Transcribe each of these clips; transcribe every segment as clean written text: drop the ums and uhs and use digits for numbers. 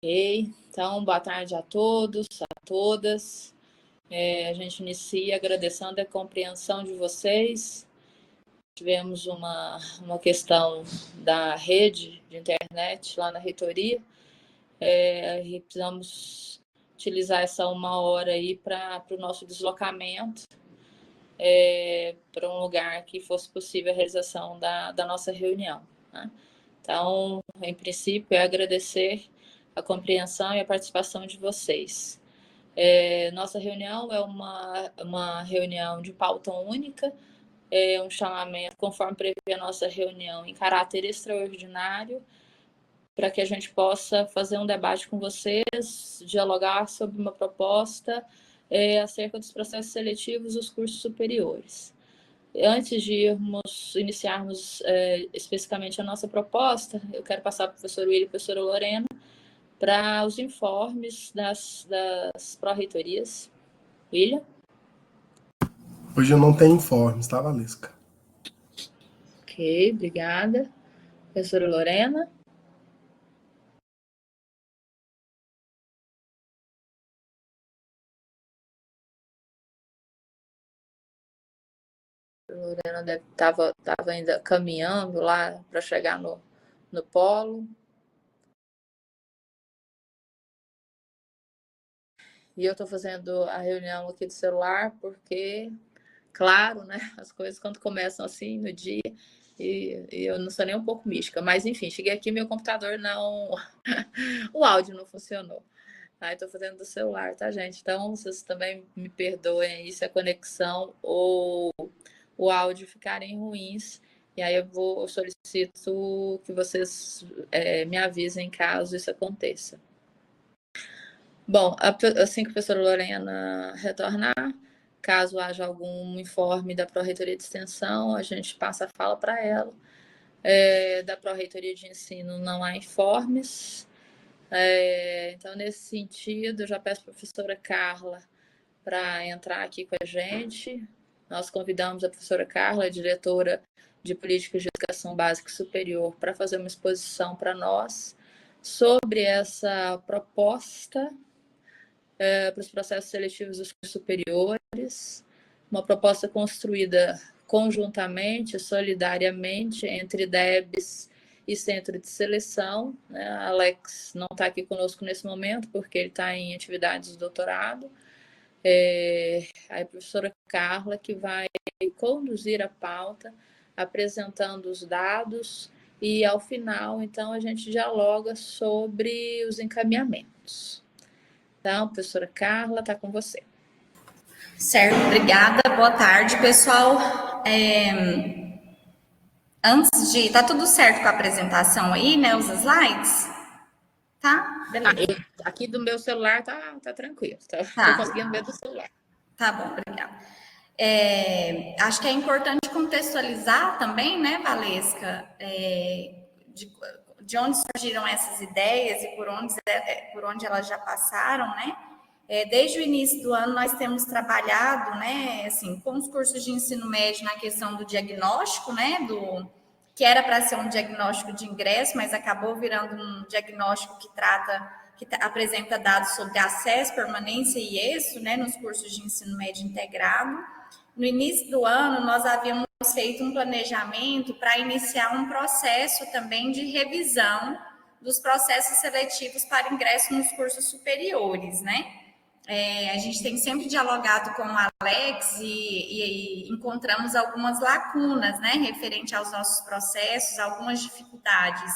Ok, então boa tarde a todos, a todas. A gente inicia agradecendo a compreensão de vocês. Tivemos uma questão da rede de internet lá na reitoria. Precisamos utilizar essa 1 hora aí para o nosso deslocamento para um lugar que fosse possível a realização da nossa reunião, né? Então, em princípio, é agradecer a compreensão e a participação de vocês. Nossa reunião é uma reunião de pauta única, um chamamento, conforme prevê a nossa reunião, em caráter extraordinário, para que a gente possa fazer um debate com vocês, dialogar sobre uma proposta acerca dos processos seletivos dos cursos superiores. Antes de iniciarmos especificamente a nossa proposta, eu quero passar para o professor William e a professora Lorena para os informes das pró-reitorias. William? Hoje eu não tenho informes, tá, Valesca? Ok, obrigada. Professora Lorena? A Lorena estava ainda caminhando lá para chegar no polo. E eu estou fazendo a reunião aqui do celular porque, claro, né, as coisas quando começam assim no dia, e eu não sou nem um pouco mística, mas enfim, cheguei aqui, meu computador não... o áudio não funcionou. Estou fazendo do celular, tá, gente? Então, vocês também me perdoem aí se a conexão ou o áudio ficarem ruins. E aí eu solicito que vocês me avisem caso isso aconteça. Bom, assim que a professora Lorena retornar, caso haja algum informe da Pró-Reitoria de Extensão, a gente passa a fala para ela. Da Pró-Reitoria de Ensino não há informes. Então, nesse sentido, eu já peço para a professora Carla para entrar aqui com a gente. Nós convidamos a professora Carla, diretora de Políticas de Educação Básica e Superior, para fazer uma exposição para nós sobre essa proposta para os processos seletivos dos cursos superiores, uma proposta construída conjuntamente, solidariamente, entre DEBs e Centro de Seleção, né? A Alex não está aqui conosco nesse momento, porque ele está em atividades de doutorado. A professora Carla, que vai conduzir a pauta, apresentando os dados, e ao final, então, a gente dialoga sobre os encaminhamentos. Então, professora Carla, está com você. Certo, obrigada. Boa tarde, pessoal. Antes de... Tá tudo certo com a apresentação aí, né? Os slides? Tá? Beleza. Aqui do meu celular tá tranquilo. Tô conseguindo ver do celular. Tá bom, obrigada. Acho que é importante contextualizar também, né, Valesca, de onde surgiram essas ideias e por onde elas já passaram, né? Desde o início do ano, nós temos trabalhado, né, assim, com os cursos de ensino médio na questão do diagnóstico, né, que era para ser um diagnóstico de ingresso, mas acabou virando um diagnóstico que apresenta dados sobre acesso, permanência e êxito, né, nos cursos de ensino médio integrado. No início do ano, nós havíamos feito um planejamento para iniciar um processo também de revisão dos processos seletivos para ingresso nos cursos superiores, né? A gente tem sempre dialogado com o Alex e encontramos algumas lacunas, né, referente aos nossos processos, algumas dificuldades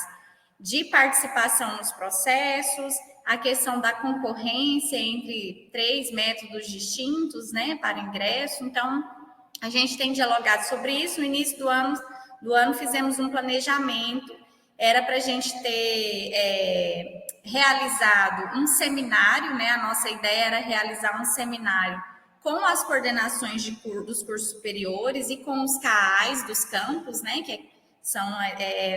de participação nos processos, a questão da concorrência entre 3 métodos distintos, né, para ingresso. Então, a gente tem dialogado sobre isso. No início do ano fizemos um planejamento, era para a gente ter realizado um seminário, né? A nossa ideia era realizar um seminário com as coordenações dos cursos superiores e com os CAAs dos campos, né? Que são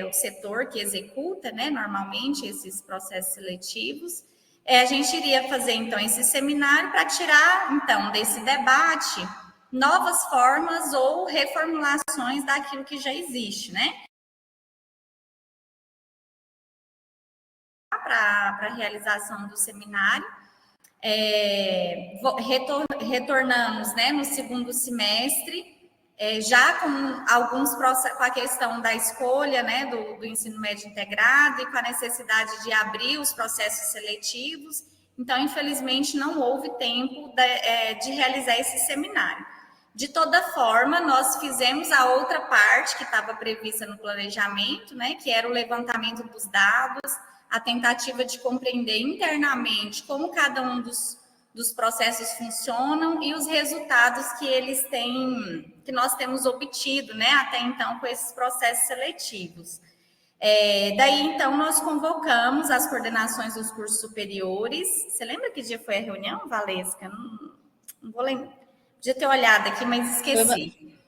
o setor que executa, né, normalmente esses processos seletivos. A gente iria fazer, então, esse seminário para tirar, então, desse debate novas formas ou reformulações daquilo que já existe, né? para a realização do seminário. Retornamos, né, no segundo semestre, já com alguns processos, com a questão da escolha, né, do ensino médio integrado e com a necessidade de abrir os processos seletivos. Então, infelizmente, não houve tempo de realizar esse seminário. De toda forma, nós fizemos a outra parte que estava prevista no planejamento, né, que era o levantamento dos dados, a tentativa de compreender internamente como cada um dos processos funcionam e os resultados que eles têm, que nós temos obtido, né, até então com esses processos seletivos. Daí, então, nós convocamos as coordenações dos cursos superiores. Você lembra que dia foi a reunião, Valesca? Não vou lembrar. Podia ter olhado aqui, mas esqueci.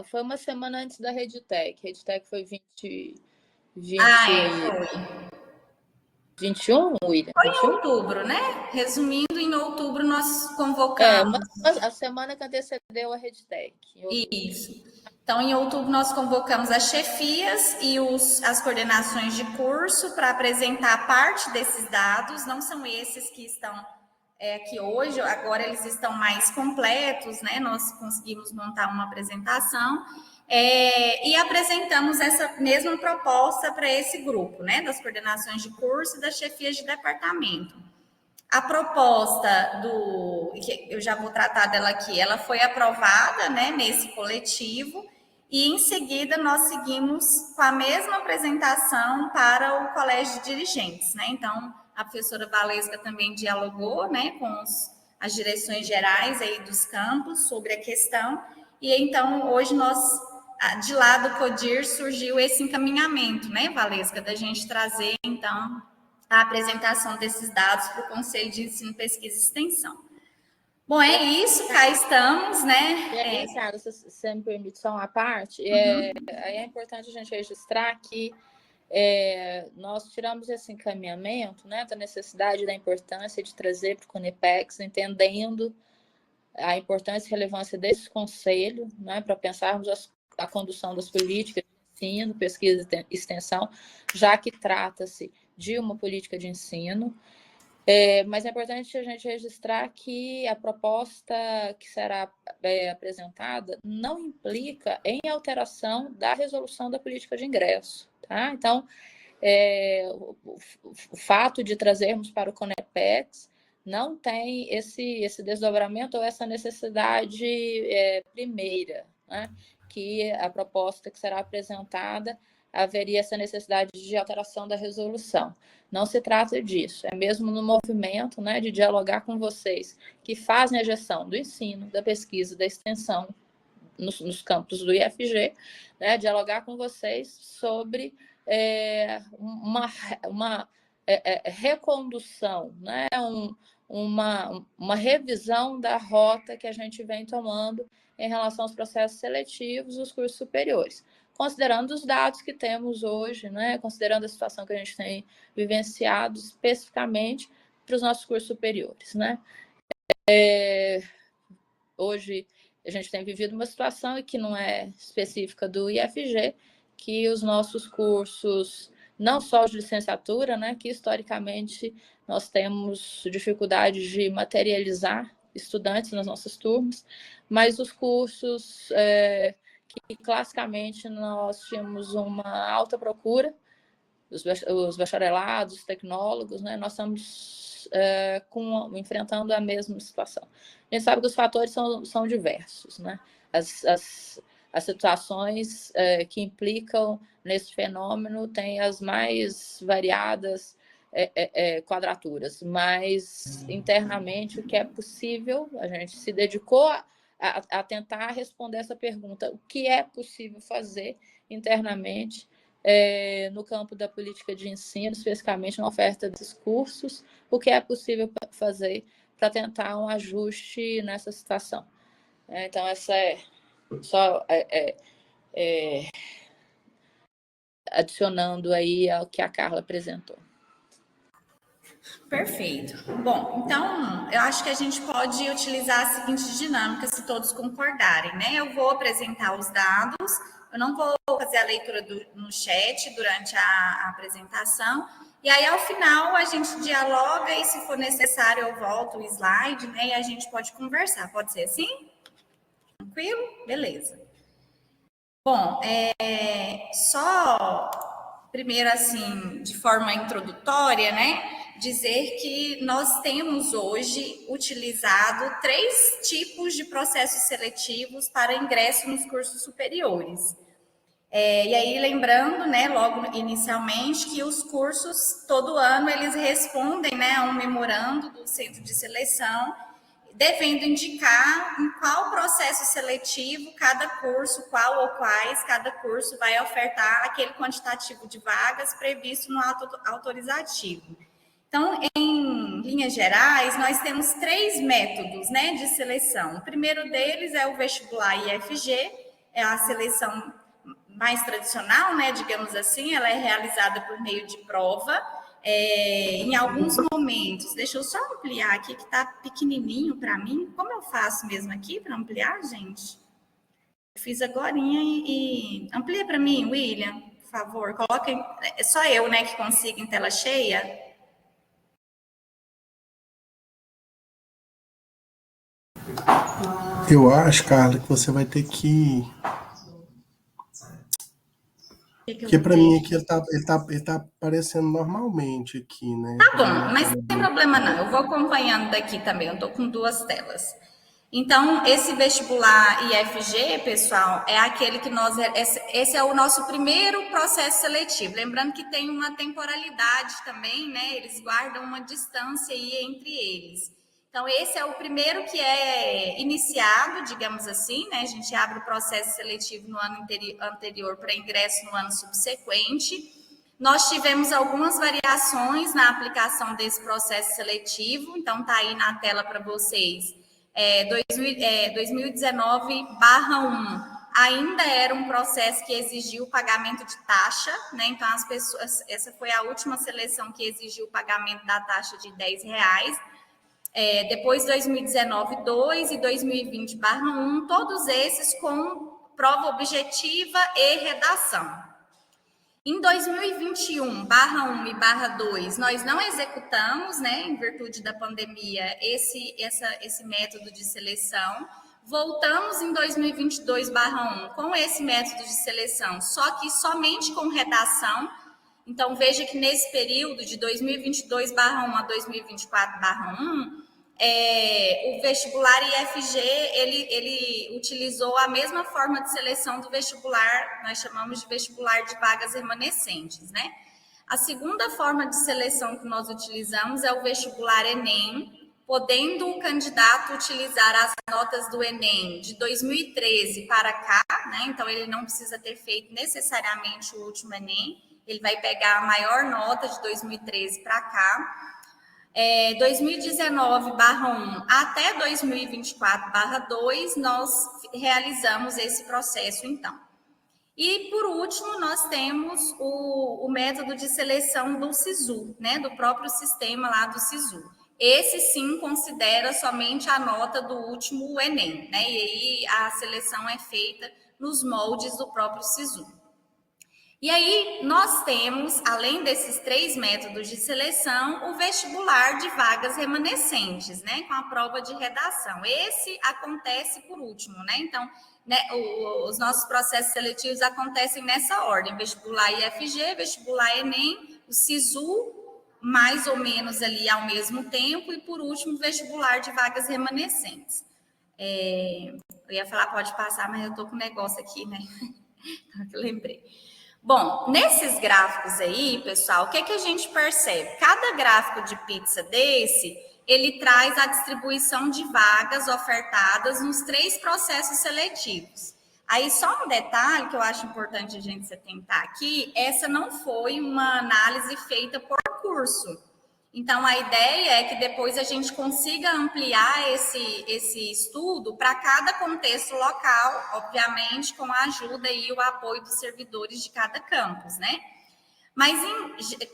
Foi uma semana antes da RedTech. A RedTech foi 20... foi. 21, William? Foi em outubro, né? Resumindo, em outubro nós convocamos. A semana que antecedeu a RedTech. Isso. Então, em outubro, nós convocamos as chefias e as coordenações de curso para apresentar parte desses dados. Não são esses que estão aqui hoje, agora eles estão mais completos, né? Nós conseguimos montar uma apresentação. E apresentamos essa mesma proposta para esse grupo, né, das coordenações de curso e das chefias de departamento. A proposta eu já vou tratar dela aqui, ela foi aprovada, né, nesse coletivo, e em seguida nós seguimos com a mesma apresentação para o colégio de dirigentes, né? Então, a professora Valesca também dialogou, né, com as direções gerais aí dos campos sobre a questão, e então hoje de lá do CODIR surgiu esse encaminhamento, né, Valesca, da gente trazer, então, a apresentação desses dados para o Conselho de Ensino, Pesquisa e Extensão. Bom, é isso, cá estamos, né? Sara, se você me permite só uma parte, aí é importante a gente registrar que nós tiramos esse encaminhamento, né, da necessidade e da importância de trazer para o CONIPEX, entendendo a importância e relevância desse conselho, né, para pensarmos a condução das políticas de ensino, pesquisa e extensão, já que trata-se de uma política de ensino. Mas é importante a gente registrar que a proposta que será apresentada não implica em alteração da resolução da política de ingresso. Tá? Então, o fato de trazermos para o CONEPEX não tem esse desdobramento ou essa necessidade primeira, né? Que a proposta que será apresentada haveria essa necessidade de alteração da resolução. Não se trata disso, é mesmo no movimento, né, de dialogar com vocês que fazem a gestão do ensino, da pesquisa, da extensão nos campos do IFG, né, dialogar com vocês sobre uma recondução, né, uma revisão da rota que a gente vem tomando em relação aos processos seletivos dos cursos superiores, considerando os dados que temos hoje, né, considerando a situação que a gente tem vivenciado especificamente para os nossos cursos superiores, né. Hoje a gente tem vivido uma situação que não é específica do IFG, que os nossos cursos, não só de licenciatura, né, que historicamente nós temos dificuldade de materializar estudantes nas nossas turmas, mas os cursos que classicamente nós tínhamos uma alta procura, os bacharelados, os tecnólogos, né, nós estamos enfrentando a mesma situação. A gente sabe que os fatores são diversos, né? As situações que implicam nesse fenômeno têm as mais variadas quadraturas, mas internamente o que é possível, a gente se dedicou a tentar responder essa pergunta: o que é possível fazer internamente no campo da política de ensino, especificamente na oferta desses cursos, o que é possível fazer para tentar um ajuste nessa situação. Então, essa é só adicionando aí ao que a Carla apresentou. Perfeito. Bom, então, eu acho que a gente pode utilizar a seguinte dinâmica, se todos concordarem, né? Eu vou apresentar os dados, eu não vou fazer a leitura no chat durante a apresentação, E aí, ao final, a gente dialoga e, se for necessário, eu volto o slide, né? E a gente pode conversar. Pode ser assim? Tranquilo? Beleza. Bom, só primeiro, assim, de forma introdutória, né? Dizer que nós temos hoje utilizado 3 tipos de processos seletivos para ingresso nos cursos superiores. E aí, lembrando, né, logo inicialmente, que os cursos, todo ano, eles respondem, né, a um memorando do centro de seleção, devendo indicar em qual processo seletivo cada curso, qual ou quais cada curso vai ofertar aquele quantitativo de vagas previsto no ato autorizativo. Então, em linhas gerais, nós temos 3 métodos, né, de seleção. O primeiro deles é o vestibular IFG, é a seleção mais tradicional, né, digamos assim, ela é realizada por meio de prova. Em alguns momentos, deixa eu só ampliar aqui, que está pequenininho para mim. Como eu faço mesmo aqui para ampliar, gente? Eu fiz agorinha e amplia para mim, William, por favor. Coloca é só eu, né, que consigo em tela cheia. Eu acho, Carla, que você vai ter que. Porque para mim aqui ele tá aparecendo normalmente aqui, né? Tá bom, mas não tem problema não. Eu vou acompanhando daqui também. Eu estou com 2 telas. Então, esse vestibular IFG, pessoal, é aquele que nós... Esse é o nosso primeiro processo seletivo. Lembrando que tem uma temporalidade também, né? Eles guardam uma distância aí entre eles. Então, esse é o primeiro que é iniciado, digamos assim, né? A gente abre o processo seletivo no ano anterior para ingresso no ano subsequente. Nós tivemos algumas variações na aplicação desse processo seletivo, então está aí na tela para vocês. 2019/1 ainda era um processo que exigia o pagamento de taxa, né? Então, as pessoas, essa foi a última seleção que exigiu o pagamento da taxa de R$10. Depois 2019/2 e 2020/1, todos esses com prova objetiva e redação. Em 2021/1 e /2, nós não executamos, né, em virtude da pandemia, esse método de seleção. Voltamos em 2022/1 com esse método de seleção, só que somente com redação. Então, veja que nesse período de 2022/1 a 2024/1, o vestibular IFG, ele utilizou a mesma forma de seleção do vestibular, nós chamamos de vestibular de vagas remanescentes, né? A segunda forma de seleção que nós utilizamos é o vestibular Enem, podendo o candidato utilizar as notas do Enem de 2013 para cá, né? Então, ele não precisa ter feito necessariamente o último Enem, ele vai pegar a maior nota de 2013 para cá. 2019/1 até 2024/2, nós realizamos esse processo, então. E, por último, nós temos o método de seleção do SISU, né, do próprio sistema lá do SISU. Esse, sim, considera somente a nota do último Enem, né, e aí a seleção é feita nos moldes do próprio SISU. E aí, nós temos, além desses 3 métodos de seleção, o vestibular de vagas remanescentes, né, com a prova de redação. Esse acontece por último, né? Então, né, os nossos processos seletivos acontecem nessa ordem: vestibular IFG, vestibular Enem, o SISU, mais ou menos ali ao mesmo tempo, e por último, vestibular de vagas remanescentes. Eu ia falar, pode passar, mas eu tô com um negócio aqui, né? Eu lembrei. Bom, nesses gráficos aí, pessoal, o que a gente percebe? Cada gráfico de pizza desse, ele traz a distribuição de vagas ofertadas nos 3 processos seletivos. Aí, só um detalhe que eu acho importante a gente se atentar aqui, essa não foi uma análise feita por curso. Então, a ideia é que depois a gente consiga ampliar esse estudo para cada contexto local, obviamente, com a ajuda e o apoio dos servidores de cada campus, né? Mas,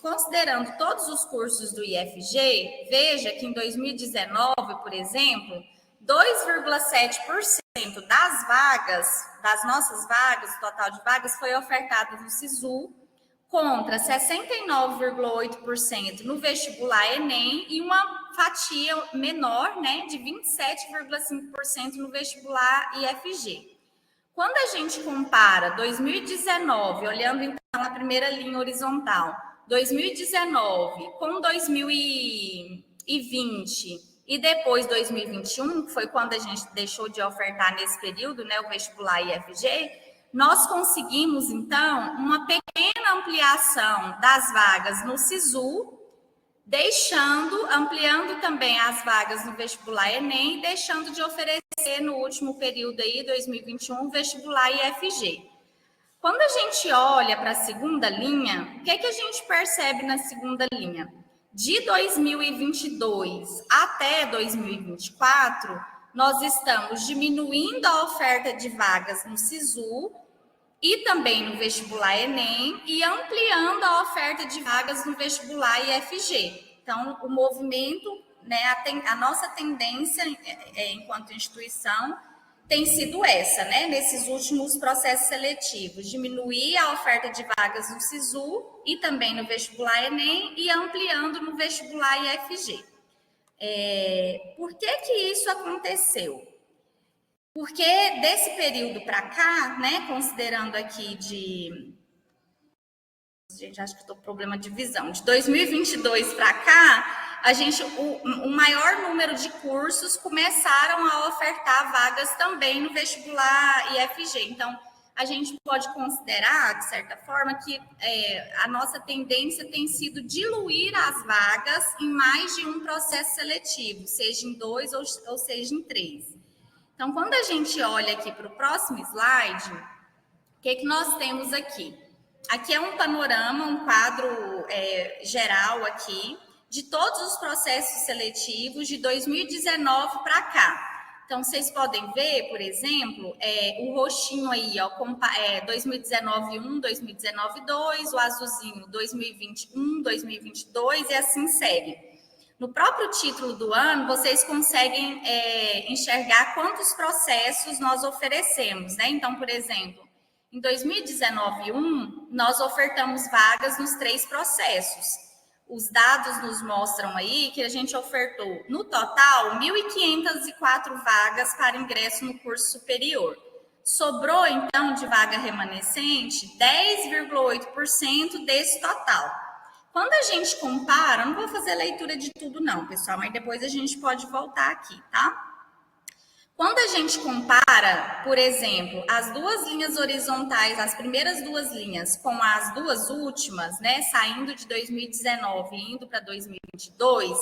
considerando todos os cursos do IFG, veja que em 2019, por exemplo, 2,7% das vagas, das nossas vagas, total de vagas, foi ofertado no SISU, contra 69,8% no vestibular Enem e uma fatia menor, né, de 27,5% no vestibular IFG. Quando a gente compara 2019, olhando então a primeira linha horizontal, 2019 com 2020 e depois 2021, que foi quando a gente deixou de ofertar nesse período, né, o vestibular IFG, nós conseguimos, então, uma pequena ampliação das vagas no SISU, ampliando também as vagas no vestibular Enem, deixando de oferecer no último período aí, 2021, vestibular IFG. Quando a gente olha para a segunda linha, o que a gente percebe na segunda linha? De 2022 até 2024, nós estamos diminuindo a oferta de vagas no SISU e também no vestibular Enem e ampliando a oferta de vagas no vestibular IFG. Então, o movimento, né, a nossa tendência enquanto instituição tem sido essa, né, nesses últimos processos seletivos, diminuir a oferta de vagas no SISU e também no vestibular Enem e ampliando no vestibular IFG. Por que isso aconteceu? Porque desse período para cá, né, considerando aqui gente, acho que estou com problema de visão, de 2022 para cá, o maior número de cursos começaram a ofertar vagas também no vestibular IFG. Então, a gente pode considerar, de certa forma, que a nossa tendência tem sido diluir as vagas em mais de um processo seletivo, seja em 2 ou seja em 3. Então, quando a gente olha aqui para o próximo slide, o que nós temos aqui? Aqui é um panorama, um quadro geral aqui, de todos os processos seletivos de 2019 para cá. Então, vocês podem ver, por exemplo, o roxinho aí, ó, 2019 1, 2019 2, o azulzinho 2020 1, 2022 e assim segue. No próprio título do ano, vocês conseguem enxergar quantos processos nós oferecemos, né? Então, por exemplo, em 2019-1, nós ofertamos vagas nos 3 processos. Os dados nos mostram aí que a gente ofertou, no total, 1.504 vagas para ingresso no curso superior. Sobrou, então, de vaga remanescente, 10,8% desse total. Quando a gente compara, não vou fazer leitura de tudo não, pessoal, mas depois a gente pode voltar aqui, tá? Quando a gente compara, por exemplo, as duas linhas horizontais, as primeiras 2 linhas, com as 2 últimas, né, saindo de 2019 e indo para 2022,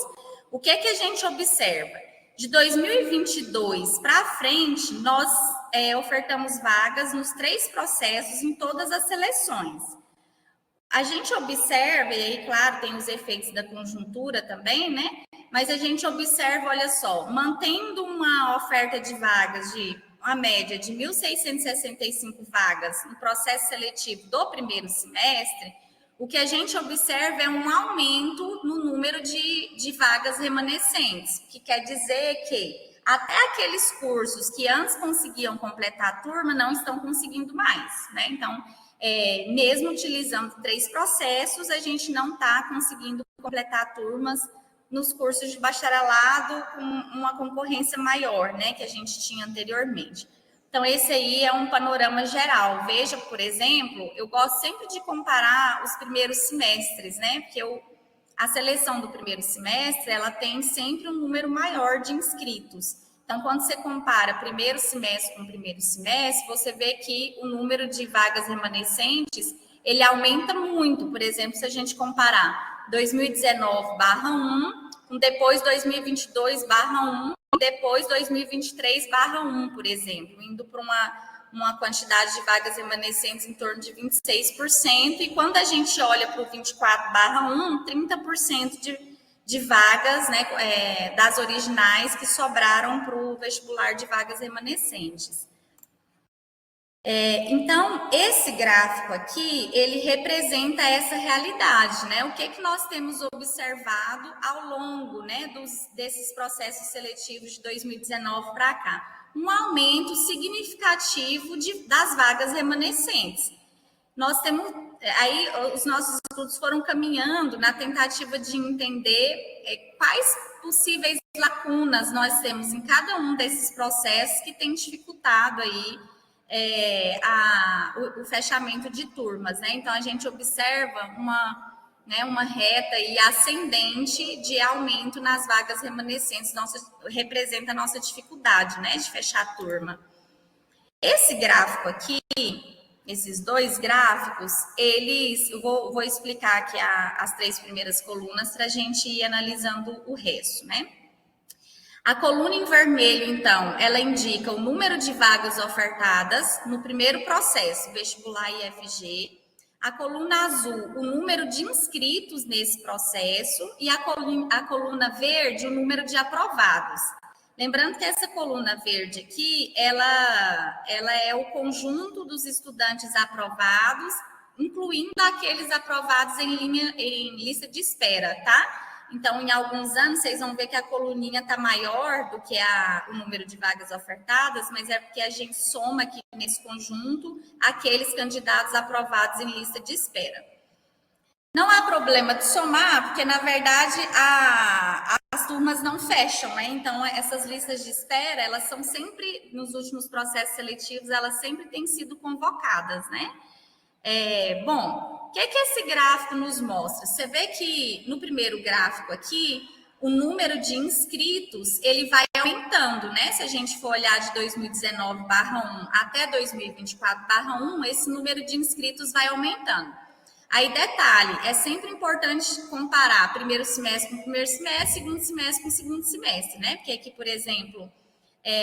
o que a gente observa? De 2022 para frente, nós ofertamos vagas nos 3 processos em todas as seleções. A gente observa, e aí, claro, tem os efeitos da conjuntura também, né? Mas a gente observa, olha só, mantendo uma oferta de vagas de uma média de 1.665 vagas no processo seletivo do primeiro semestre, o que a gente observa é um aumento no número de vagas remanescentes, o que quer dizer que até aqueles cursos que antes conseguiam completar a turma não estão conseguindo mais, né? Então, mesmo utilizando 3 processos, a gente não está conseguindo completar turmas nos cursos de bacharelado com uma concorrência maior, né, que a gente tinha anteriormente. Então, esse aí é um panorama geral. Veja, por exemplo, eu gosto sempre de comparar os primeiros semestres, né, porque a seleção do primeiro semestre, ela tem sempre um número maior de inscritos. Então, quando você compara primeiro semestre com primeiro semestre, você vê que o número de vagas remanescentes, ele aumenta muito. Por exemplo, se a gente comparar 2019/1, com depois 2022/1, e depois 2023/1, por exemplo, indo para uma quantidade de vagas remanescentes em torno de 26%, e quando a gente olha para o 24/1, 30% de vagas, né, das originais que sobraram para o vestibular de vagas remanescentes. Então, esse gráfico aqui, ele representa essa realidade, né? O que nós temos observado ao longo, né, desses processos seletivos de 2019 para cá? Um aumento significativo das vagas remanescentes. nós temos, aí os nossos estudos foram caminhando na tentativa de entender quais possíveis lacunas nós temos em cada um desses processos que tem dificultado aí o fechamento de turmas, né? Então, a gente observa uma reta aí ascendente de aumento nas vagas remanescentes, representa a nossa dificuldade, né, de fechar a turma. Esse gráfico aqui, esses dois gráficos, eu vou explicar aqui as 3 primeiras colunas para a gente ir analisando o resto, né? A coluna em vermelho, então, ela indica o número de vagas ofertadas no primeiro processo, vestibular e IFG. A coluna azul, o número de inscritos nesse processo. E a coluna verde, o número de aprovados. Lembrando que essa coluna verde aqui, ela é o conjunto dos estudantes aprovados, incluindo aqueles aprovados em lista de espera, tá? Então, em alguns anos, vocês vão ver que a coluninha está maior do que o número de vagas ofertadas, mas é porque a gente soma aqui nesse conjunto aqueles candidatos aprovados em lista de espera. Não há problema de somar, porque, na verdade, as turmas não fecham, né? Então, essas listas de espera, elas são sempre, nos últimos processos seletivos, elas sempre têm sido convocadas, né? Bom, o que esse gráfico nos mostra? Você vê que no primeiro gráfico aqui, o número de inscritos, ele vai aumentando, né? Se a gente for olhar de 2019/1 até 2024/1, esse número de inscritos vai aumentando. Aí, detalhe, é sempre importante comparar primeiro semestre com primeiro semestre, segundo semestre com segundo semestre, né? Porque aqui, por exemplo,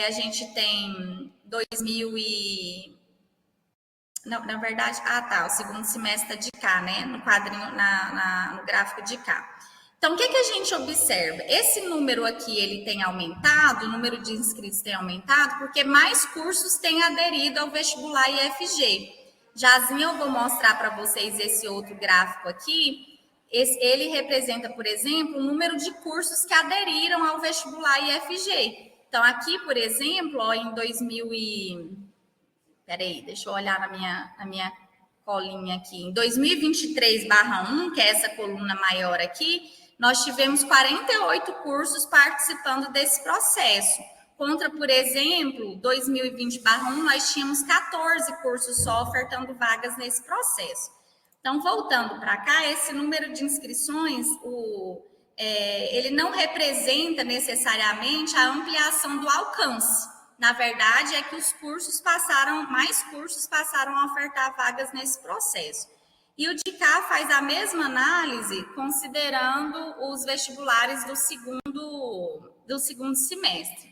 a gente tem 2000 e... Não, na verdade, o segundo semestre de cá, né? No quadrinho, no gráfico de cá. Então, o que a gente observa? Esse número aqui, ele tem aumentado, o número de inscritos tem aumentado, porque mais cursos têm aderido ao vestibular IFG. Jazinha, eu vou mostrar para vocês esse outro gráfico aqui. Ele representa, por exemplo, o número de cursos que aderiram ao vestibular IFG. Então, aqui, por exemplo, ó, em 2000 e... Peraí, deixa eu olhar na minha colinha aqui. Em 2023/1, que é essa coluna maior aqui, nós tivemos 48 cursos participando desse processo. Contra, por exemplo, 2020/1, nós tínhamos 14 cursos só ofertando vagas nesse processo. Então, voltando para cá, esse número de inscrições, ele não representa necessariamente a ampliação do alcance. Na verdade, é que mais cursos passaram a ofertar vagas nesse processo. E o de cá faz a mesma análise, considerando os vestibulares do segundo semestre.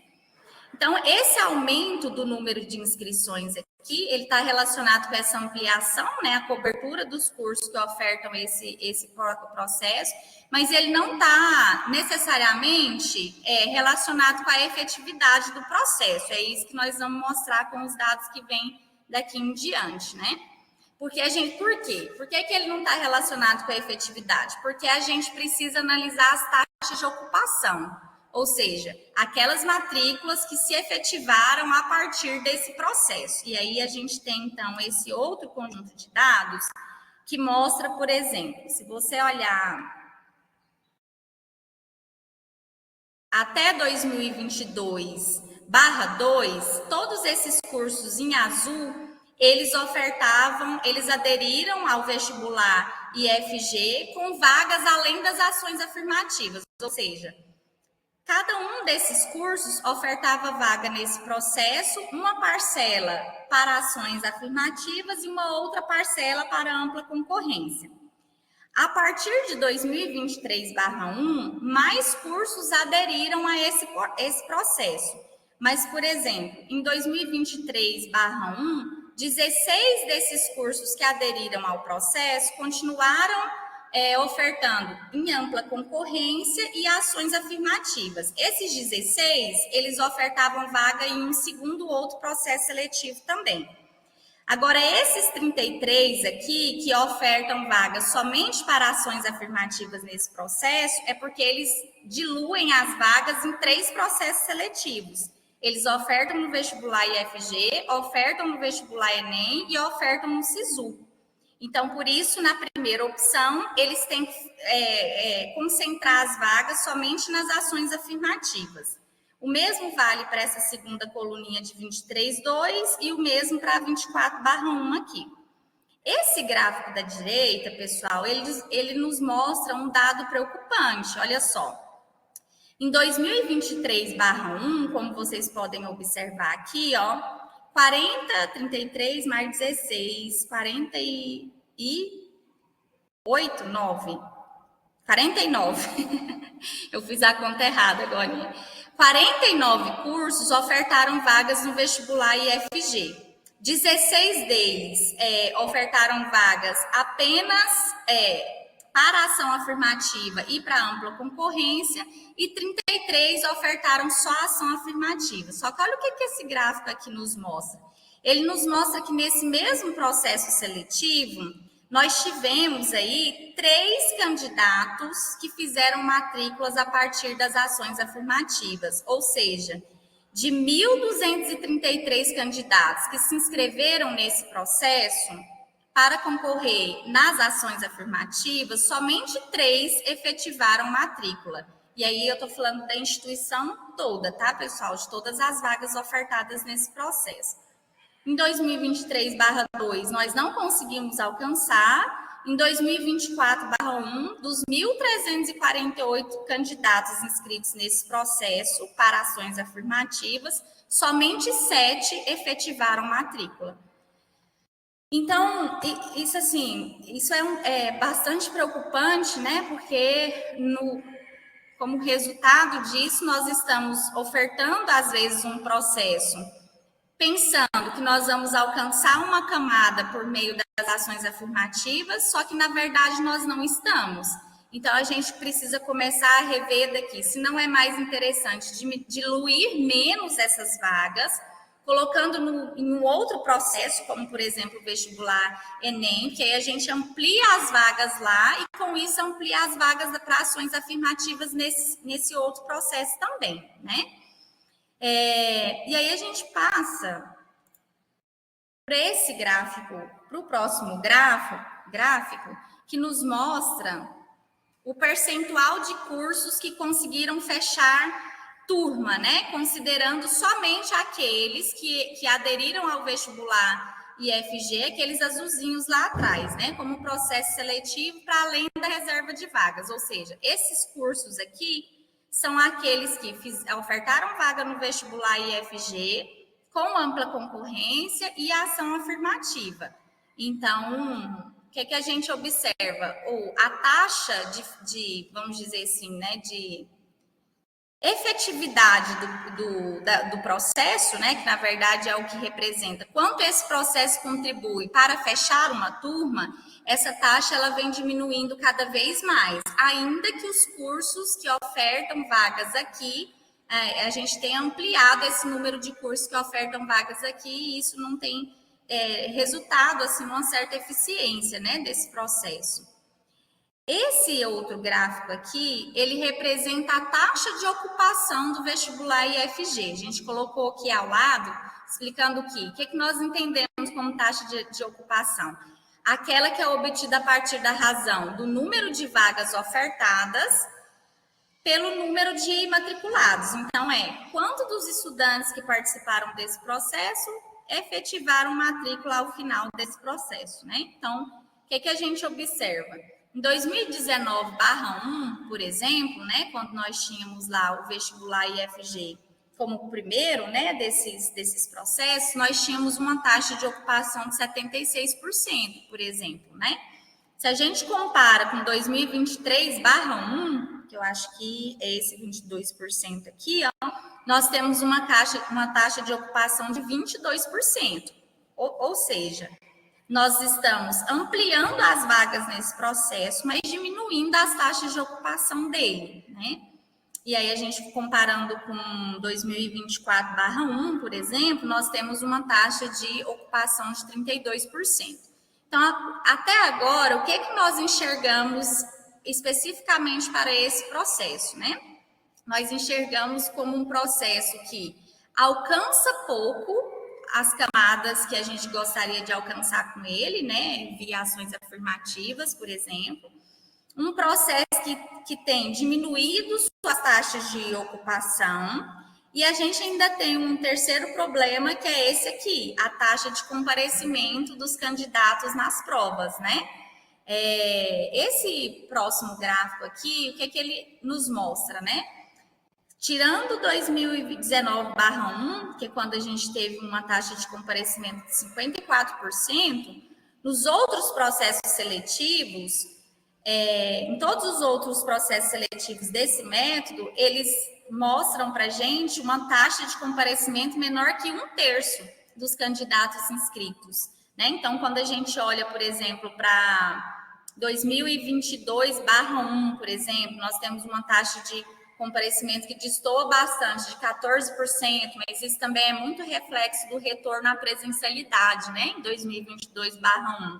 Então, esse aumento do número de inscrições aqui, ele está relacionado com essa ampliação, né, a cobertura dos cursos que ofertam esse processo, mas ele não está necessariamente relacionado com a efetividade do processo. É isso que nós vamos mostrar com os dados que vêm daqui em diante, né? Por quê? Por que ele não está relacionado com a efetividade? Porque a gente precisa analisar as taxas de ocupação. Ou seja, aquelas matrículas que se efetivaram a partir desse processo. E aí a gente tem, então, esse outro conjunto de dados que mostra, por exemplo, se você olhar até 2022/2, todos esses cursos em azul, eles aderiram ao vestibular IFG com vagas além das ações afirmativas, ou seja, cada um desses cursos ofertava vaga nesse processo, uma parcela para ações afirmativas e uma outra parcela para ampla concorrência. A partir de 2023/1, mais cursos aderiram a esse processo. Mas, por exemplo, em 2023/1, 16 desses cursos que aderiram ao processo continuaram ofertando em ampla concorrência e ações afirmativas. Esses 16, eles ofertavam vaga em um segundo outro processo seletivo também. Agora, esses 33 aqui, que ofertam vagas somente para ações afirmativas nesse processo, é porque eles diluem as vagas em 3 processos seletivos. Eles ofertam no vestibular IFG, ofertam no vestibular Enem e ofertam no SISU. Então, por isso, na primeira opção, eles têm que concentrar as vagas somente nas ações afirmativas. O mesmo vale para essa segunda coluninha de 23.2 e o mesmo para 24/1 aqui. Esse gráfico da direita, pessoal, ele nos mostra um dado preocupante. Olha só. Em 2023/1, como vocês podem observar aqui, ó, 40, 33 mais 16, 48, 9. 49. Eu fiz a conta errada agora. 49 cursos ofertaram vagas no vestibular IFG. 16 deles ofertaram vagas apenas para ação afirmativa e para ampla concorrência, e 33 ofertaram só ação afirmativa. Só que olha o que esse gráfico aqui nos mostra. Ele nos mostra que nesse mesmo processo seletivo, nós tivemos aí 3 candidatos que fizeram matrículas a partir das ações afirmativas, ou seja, de 1.233 candidatos que se inscreveram nesse processo para concorrer nas ações afirmativas, somente 3 efetivaram matrícula. E aí eu estou falando da instituição toda, tá, pessoal? De todas as vagas ofertadas nesse processo. Em 2023/2, nós não conseguimos alcançar. Em 2024/1, dos 1.348 candidatos inscritos nesse processo para ações afirmativas, somente 7 efetivaram matrícula. Então, isso é bastante preocupante, né? Porque como resultado disso, nós estamos ofertando, às vezes, um processo pensando que nós vamos alcançar uma camada por meio das ações afirmativas, só que, na verdade, nós não estamos. Então, a gente precisa começar a rever daqui se não é mais interessante diluir menos essas vagas, colocando em um outro processo, como, por exemplo, o vestibular Enem, que aí a gente amplia as vagas lá e, com isso, amplia as vagas para ações afirmativas nesse outro processo também, né? E aí a gente passa para esse gráfico, para o próximo gráfico, que nos mostra o percentual de cursos que conseguiram fechar turma, né? Considerando somente aqueles que aderiram ao vestibular IFG, aqueles azulzinhos lá atrás, né? Como processo seletivo para além da reserva de vagas. Ou seja, esses cursos aqui são aqueles que ofertaram vaga no vestibular IFG com ampla concorrência e ação afirmativa. Então, o que a gente observa? A taxa vamos dizer assim, né, de efetividade do processo, né, que na verdade é o que representa quanto esse processo contribui para fechar uma turma, essa taxa ela vem diminuindo cada vez mais, ainda que os cursos que ofertam vagas aqui, a gente tem ampliado esse número de cursos que ofertam vagas aqui, e isso não tem resultado, assim, uma certa eficiência, né, desse processo. Esse outro gráfico aqui, ele representa a taxa de ocupação do vestibular IFG. A gente colocou aqui ao lado, explicando o que nós entendemos como taxa de ocupação. Aquela que é obtida a partir da razão do número de vagas ofertadas pelo número de matriculados. Então, quanto dos estudantes que participaram desse processo efetivaram matrícula ao final desse processo, né? Então, o que a gente observa? Em 2019/1, por exemplo, né, quando nós tínhamos lá o vestibular IFG como o primeiro, né, desses processos, nós tínhamos uma taxa de ocupação de 76%, por exemplo, né? Se a gente compara com 2023/1, que eu acho que é esse 22% aqui, ó, nós temos uma taxa de ocupação de 22%. Ou seja, nós estamos ampliando as vagas nesse processo, mas diminuindo as taxas de ocupação dele, né? E aí, a gente comparando com 2024/1, por exemplo, nós temos uma taxa de ocupação de 32%. Então, até agora, o que nós enxergamos especificamente para esse processo, né? Nós enxergamos como um processo que alcança pouco as camadas que a gente gostaria de alcançar com ele, né, via ações afirmativas, por exemplo. Um processo que tem diminuído suas taxas de ocupação, e a gente ainda tem um terceiro problema, que é esse aqui, a taxa de comparecimento dos candidatos nas provas, né? Esse próximo gráfico aqui, o que é que ele nos mostra, né? Tirando 2019/1, que é quando a gente teve uma taxa de comparecimento de 54%, nos outros processos seletivos, em todos os outros processos seletivos desse método, eles mostram para a gente uma taxa de comparecimento menor que 1/3 dos candidatos inscritos, né? Então, quando a gente olha, por exemplo, para 2022/1, por exemplo, nós temos uma taxa de comparecimento que destoa bastante, de 14%, mas isso também é muito reflexo do retorno à presencialidade, né? Em 2022/1.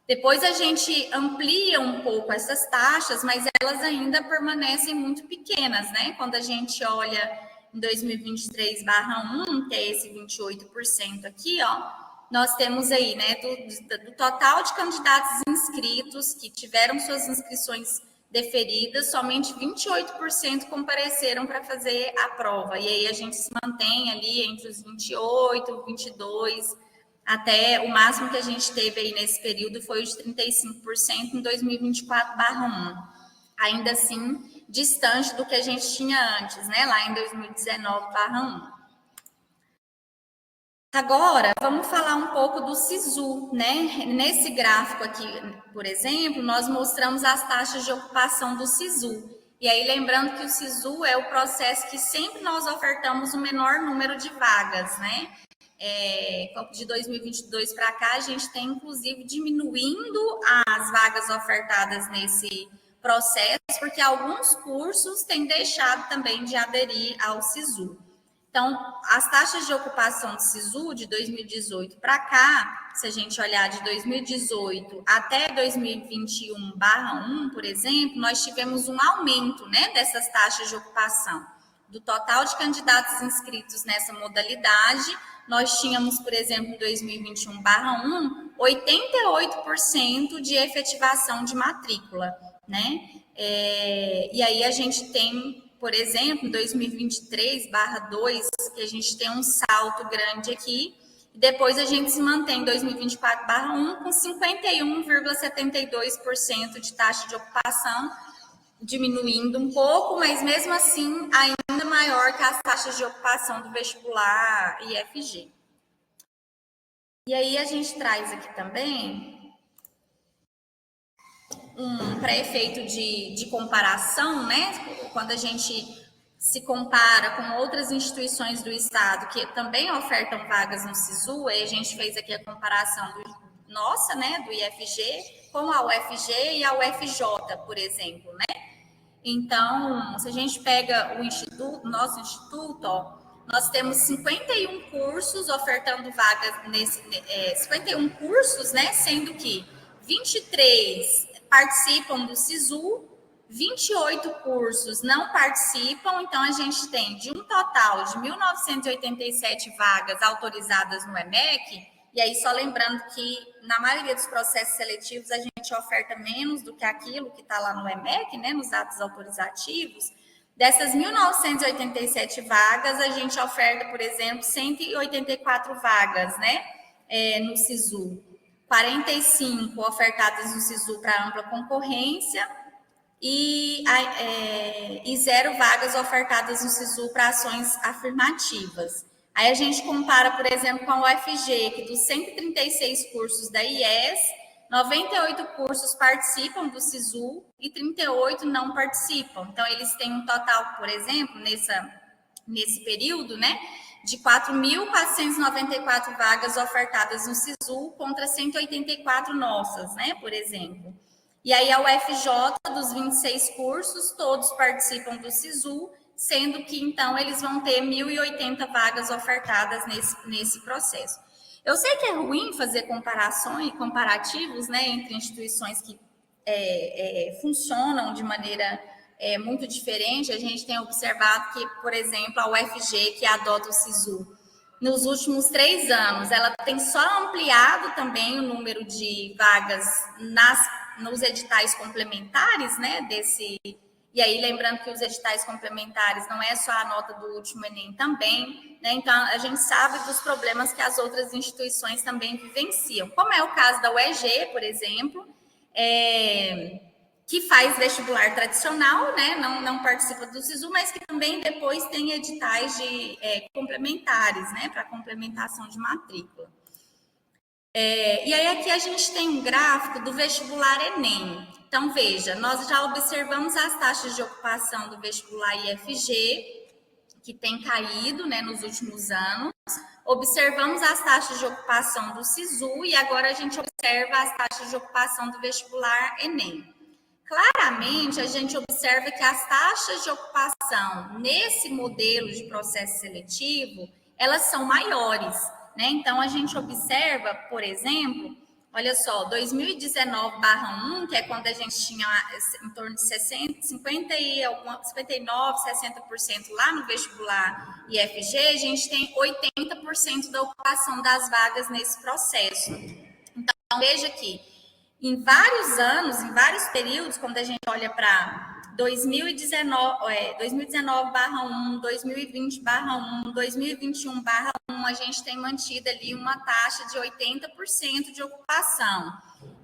Depois a gente amplia um pouco essas taxas, mas elas ainda permanecem muito pequenas, né? Quando a gente olha em 2023/1, que é esse 28% aqui, ó, nós temos aí, né, do total de candidatos inscritos que tiveram suas inscrições deferidas, somente 28% compareceram para fazer a prova. E aí a gente se mantém ali entre os 28, 22%, até o máximo que a gente teve aí nesse período foi os 35% em 2024/1. Ainda assim, distante do que a gente tinha antes, né? Lá em 2019/1. Agora, vamos falar um pouco do SISU, né? Nesse gráfico aqui, por exemplo, nós mostramos as taxas de ocupação do SISU. E aí, lembrando que o SISU é o processo que sempre nós ofertamos o menor número de vagas, né? De 2022 para cá, a gente tem, inclusive, diminuindo as vagas ofertadas nesse processo, porque alguns cursos têm deixado também de aderir ao SISU. Então, as taxas de ocupação do SISU de 2018 para cá, se a gente olhar de 2018 até 2021/1, por exemplo, nós tivemos um aumento, né, dessas taxas de ocupação. Do total de candidatos inscritos nessa modalidade, nós tínhamos, por exemplo, em 2021/1, 88% de efetivação de matrícula, né? E aí a gente tem, por exemplo, 2023/2, que a gente tem um salto grande aqui, e depois a gente se mantém em 2024/1 com 51,72% de taxa de ocupação, diminuindo um pouco, mas mesmo assim ainda maior que as taxas de ocupação do vestibular e IFG. E aí a gente traz aqui também para efeito de comparação, né? Quando a gente se compara com outras instituições do Estado que também ofertam vagas no SISU, aí a gente fez aqui a comparação nossa, né, do IFG, com a UFG e a UFJ, por exemplo, né? Então, se a gente pega o instituto, nosso instituto, ó, nós temos 51 cursos ofertando vagas 51 cursos, né? Sendo que 23 participam do SISU, 28 cursos não participam, então a gente tem de um total de 1.987 vagas autorizadas no EMEC. E aí, só lembrando que na maioria dos processos seletivos a gente oferta menos do que aquilo que está lá no EMEC, né, nos atos autorizativos. Dessas 1.987 vagas, a gente oferta, por exemplo, 184 vagas, né, no SISU. 45 ofertadas no SISU para ampla concorrência e 0 vagas ofertadas no SISU para ações afirmativas. Aí a gente compara, por exemplo, com a UFG, que dos 136 cursos da IES, 98 cursos participam do SISU e 38 não participam. Então, eles têm um total, por exemplo, nesse período, né, de 4.494 vagas ofertadas no SISU contra 184 nossas, né, por exemplo. E aí a UFJ, dos 26 cursos, todos participam do SISU, sendo que, então, eles vão ter 1.080 vagas ofertadas nesse processo. Eu sei que é ruim fazer comparativos, né, entre instituições que funcionam de maneira muito diferente. A gente tem observado que, por exemplo, a UFG, que adota o SISU, nos últimos 3 anos, ela tem só ampliado também o número de vagas nos editais complementares, né, e aí lembrando que os editais complementares não é só a nota do último Enem também, né, então a gente sabe dos problemas que as outras instituições também vivenciam, como é o caso da UEG, por exemplo, que faz vestibular tradicional, né, não participa do SISU, mas que também depois tem editais de complementares, né, para complementação de matrícula. E aí aqui a gente tem um gráfico do vestibular Enem. Então, veja, nós já observamos as taxas de ocupação do vestibular IFG, que tem caído, né, nos últimos anos. Observamos as taxas de ocupação do SISU e agora a gente observa as taxas de ocupação do vestibular Enem. Claramente, a gente observa que as taxas de ocupação nesse modelo de processo seletivo, elas são maiores, né? Então, a gente observa, por exemplo, olha só, 2019/1, que é quando a gente tinha em torno de 59, 60% lá no vestibular IFG, a gente tem 80% da ocupação das vagas nesse processo. Então, veja aqui, em vários anos, em vários períodos, quando a gente olha para 2019/1, 2020/1, 2021/1, a gente tem mantido ali uma taxa de 80% de ocupação.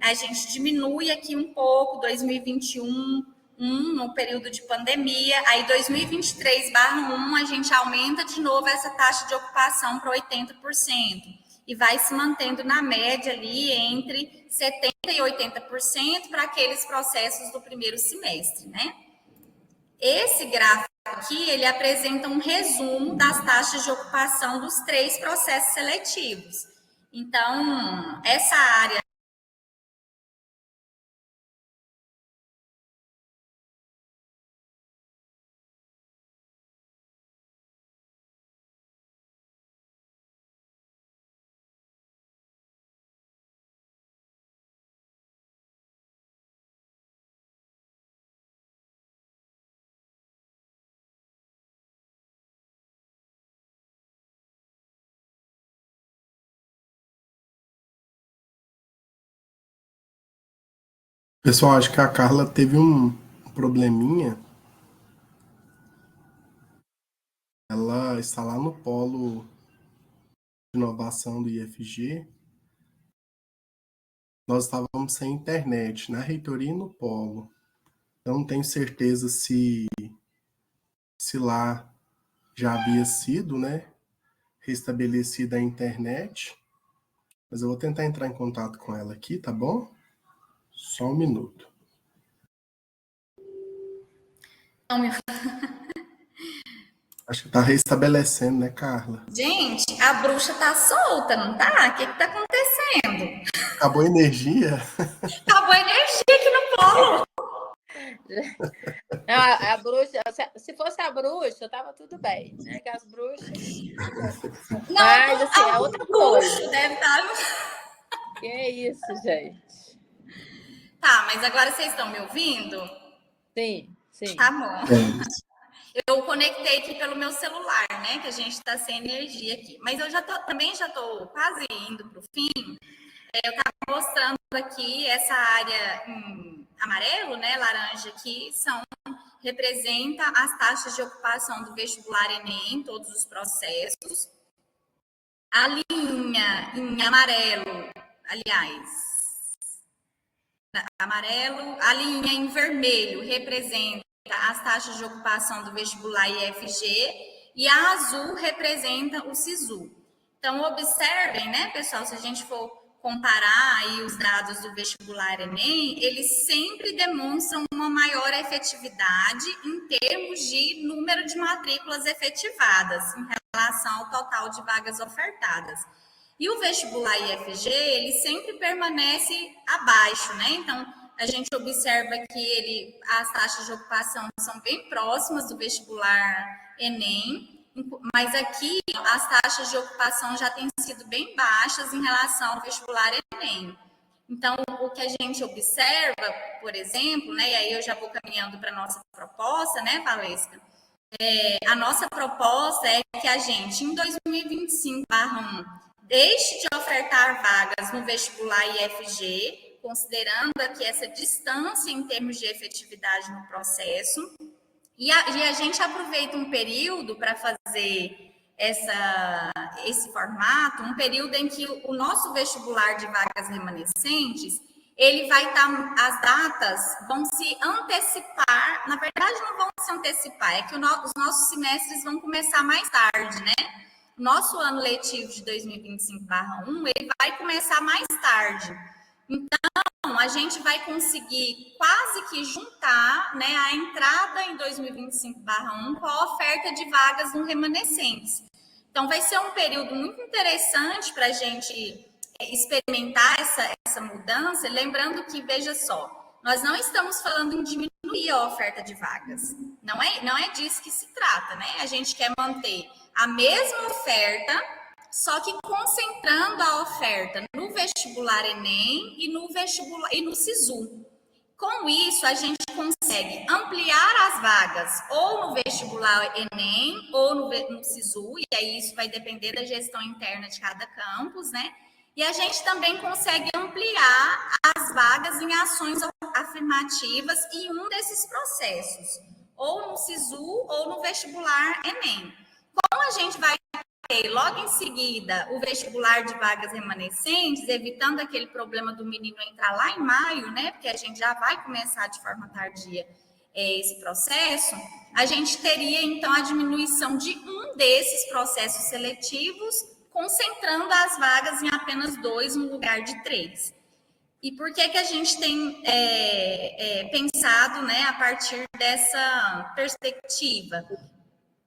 A gente diminui aqui um pouco, 2021, no período de pandemia, aí 2023/1, a gente aumenta de novo essa taxa de ocupação para 80%. E vai se mantendo na média ali entre 70% e 80% para aqueles processos do primeiro semestre, né? Esse gráfico aqui, ele apresenta um resumo das taxas de ocupação dos 3 processos seletivos. Então, essa área Pessoal, acho que a Carla teve um probleminha. Ela está lá no polo de inovação do IFG. Nós estávamos sem internet na reitoria e no polo. Não tenho certeza se lá já havia sido, né, restabelecida a internet. Mas eu vou tentar entrar em contato com ela aqui, tá bom? Só um minuto. Acho que tá restabelecendo, né, Carla? Gente, a bruxa tá solta, não tá? O que tá acontecendo? Acabou a energia? Acabou a energia aqui no polo. A bruxa, se fosse a bruxa, tava tudo bem, né? Que as bruxas. Não, mas assim, é outra coisa. Deve estar. Que isso, gente. Tá, mas agora vocês estão me ouvindo? Sim, sim. Tá bom. Eu conectei aqui pelo meu celular, né? Que a gente tá sem energia aqui. Mas eu também já tô quase indo pro fim. Eu tava mostrando aqui essa área em amarelo, né? Laranja aqui, representa as taxas de ocupação do vestibular Enem, todos os processos. A linha em amarelo, aliás, a linha em vermelho representa as taxas de ocupação do vestibular IFG e a azul representa o SISU. Então, observem, né, pessoal, se a gente for comparar aí os dados do vestibular Enem, eles sempre demonstram uma maior efetividade em termos de número de matrículas efetivadas em relação ao total de vagas ofertadas. E o vestibular IFG, ele sempre permanece abaixo, né? Então, a gente observa que as taxas de ocupação são bem próximas do vestibular Enem, mas aqui as taxas de ocupação já têm sido bem baixas em relação ao vestibular Enem. Então, o que a gente observa, por exemplo, né, e aí eu já vou caminhando para a nossa proposta, né, Valesca? a nossa proposta é que a gente, em 2025/1, deixe de ofertar vagas no vestibular IFG, considerando aqui essa distância em termos de efetividade no processo, e a gente aproveita um período para fazer esse formato, um período em que o nosso vestibular de vagas remanescentes, ele vai estar, as datas vão se antecipar, na verdade não vão se antecipar, é que os nossos semestres vão começar mais tarde, né? O nosso ano letivo de 2025/1, ele vai começar mais tarde. Então, a gente vai conseguir quase que juntar, né, a entrada em 2025/1 com a oferta de vagas no remanescentes. Então, vai ser um período muito interessante para a gente experimentar essa mudança, lembrando que, veja só, nós não estamos falando em diminuir a oferta de vagas. Não é disso que se trata, né? A gente quer manter a mesma oferta, só que concentrando a oferta no vestibular Enem e no SISU. Com isso, a gente consegue ampliar as vagas ou no vestibular Enem ou no SISU, e aí isso vai depender da gestão interna de cada campus, né? E a gente também consegue ampliar as vagas em ações afirmativas em um desses processos, ou no SISU ou no vestibular Enem. Como a gente vai ter logo em seguida o vestibular de vagas remanescentes, evitando aquele problema do menino entrar lá em maio, né? Porque a gente já vai começar de forma tardia esse processo, a gente teria então a diminuição de um desses processos seletivos, concentrando as vagas em apenas 2 no lugar de 3. E por que a gente tem pensado, né, a partir dessa perspectiva?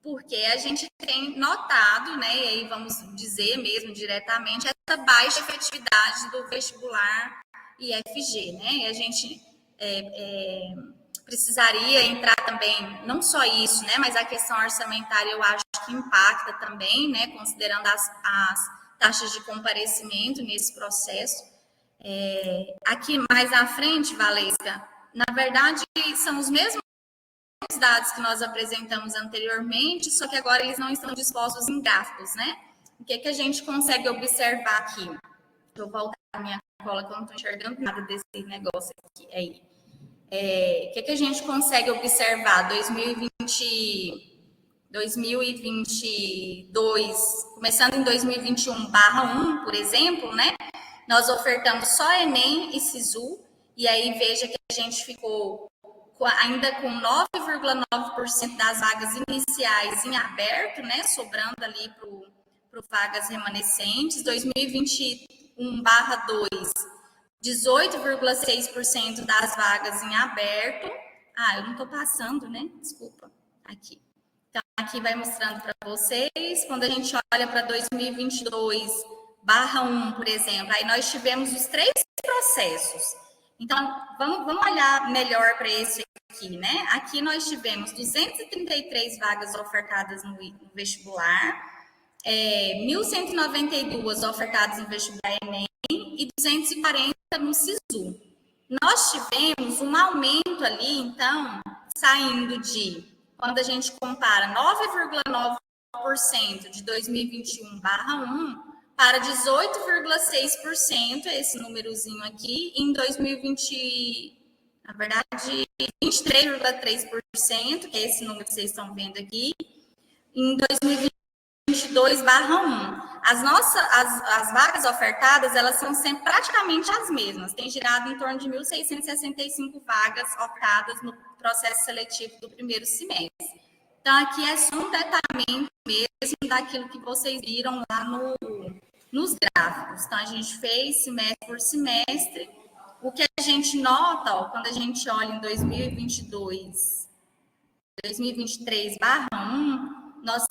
Porque a gente tem notado, né, e aí vamos dizer mesmo diretamente, essa baixa efetividade do vestibular IFG, né? E a gente precisaria entrar também, não só isso, né, mas a questão orçamentária eu acho que impacta também, né, considerando as taxas de comparecimento nesse processo. Aqui mais à frente, Valesca, na verdade são os mesmos dados que nós apresentamos anteriormente, só que agora eles não estão dispostos em gráficos, né? O que a gente consegue observar aqui? Deixa eu voltar a minha cola, que eu não estou enxergando nada desse negócio aqui. Aí. O que a gente consegue observar? 2022, começando em 2021/1, por exemplo, né? Nós ofertamos só Enem e SISU, e aí veja que a gente ficou ainda com 9,9% das vagas iniciais em aberto, né, sobrando ali para vagas remanescentes. 2021/2, 18,6% das vagas em aberto. Eu não estou passando, né? Desculpa. Aqui. Então, aqui vai mostrando para vocês. Quando a gente olha para 2022/1, por exemplo, aí nós tivemos os 3 processos. Então, vamos olhar melhor para esse aqui, né? Aqui nós tivemos 233 vagas ofertadas no vestibular, 1.192 ofertadas no vestibular Enem e 240 no SISU. Nós tivemos um aumento ali, então, saindo de, quando a gente compara 9,9% de 2021/1 para 18,6%, esse númerozinho aqui, em 2020, na verdade, 23,3%, que é esse número que vocês estão vendo aqui, em 2022/1. As vagas ofertadas, elas são sempre praticamente as mesmas, tem girado em torno de 1.665 vagas ofertadas no processo seletivo do primeiro semestre. Então, aqui é só um detalhamento mesmo daquilo que vocês viram lá nos gráficos. Então, a gente fez semestre por semestre. O que a gente nota, quando a gente olha em 2023/1, nós,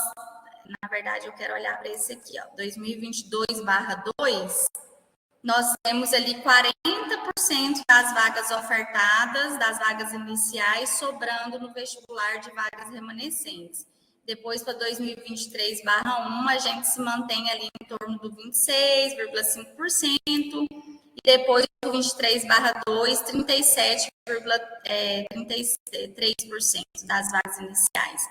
na verdade, eu quero olhar para esse aqui, 2022/2, nós temos ali 40% das vagas ofertadas, das vagas iniciais, sobrando no vestibular de vagas remanescentes. Depois, para 2023/1, a gente se mantém ali em torno do 26,5%, e depois do 23/2, 37,33% das vagas iniciais.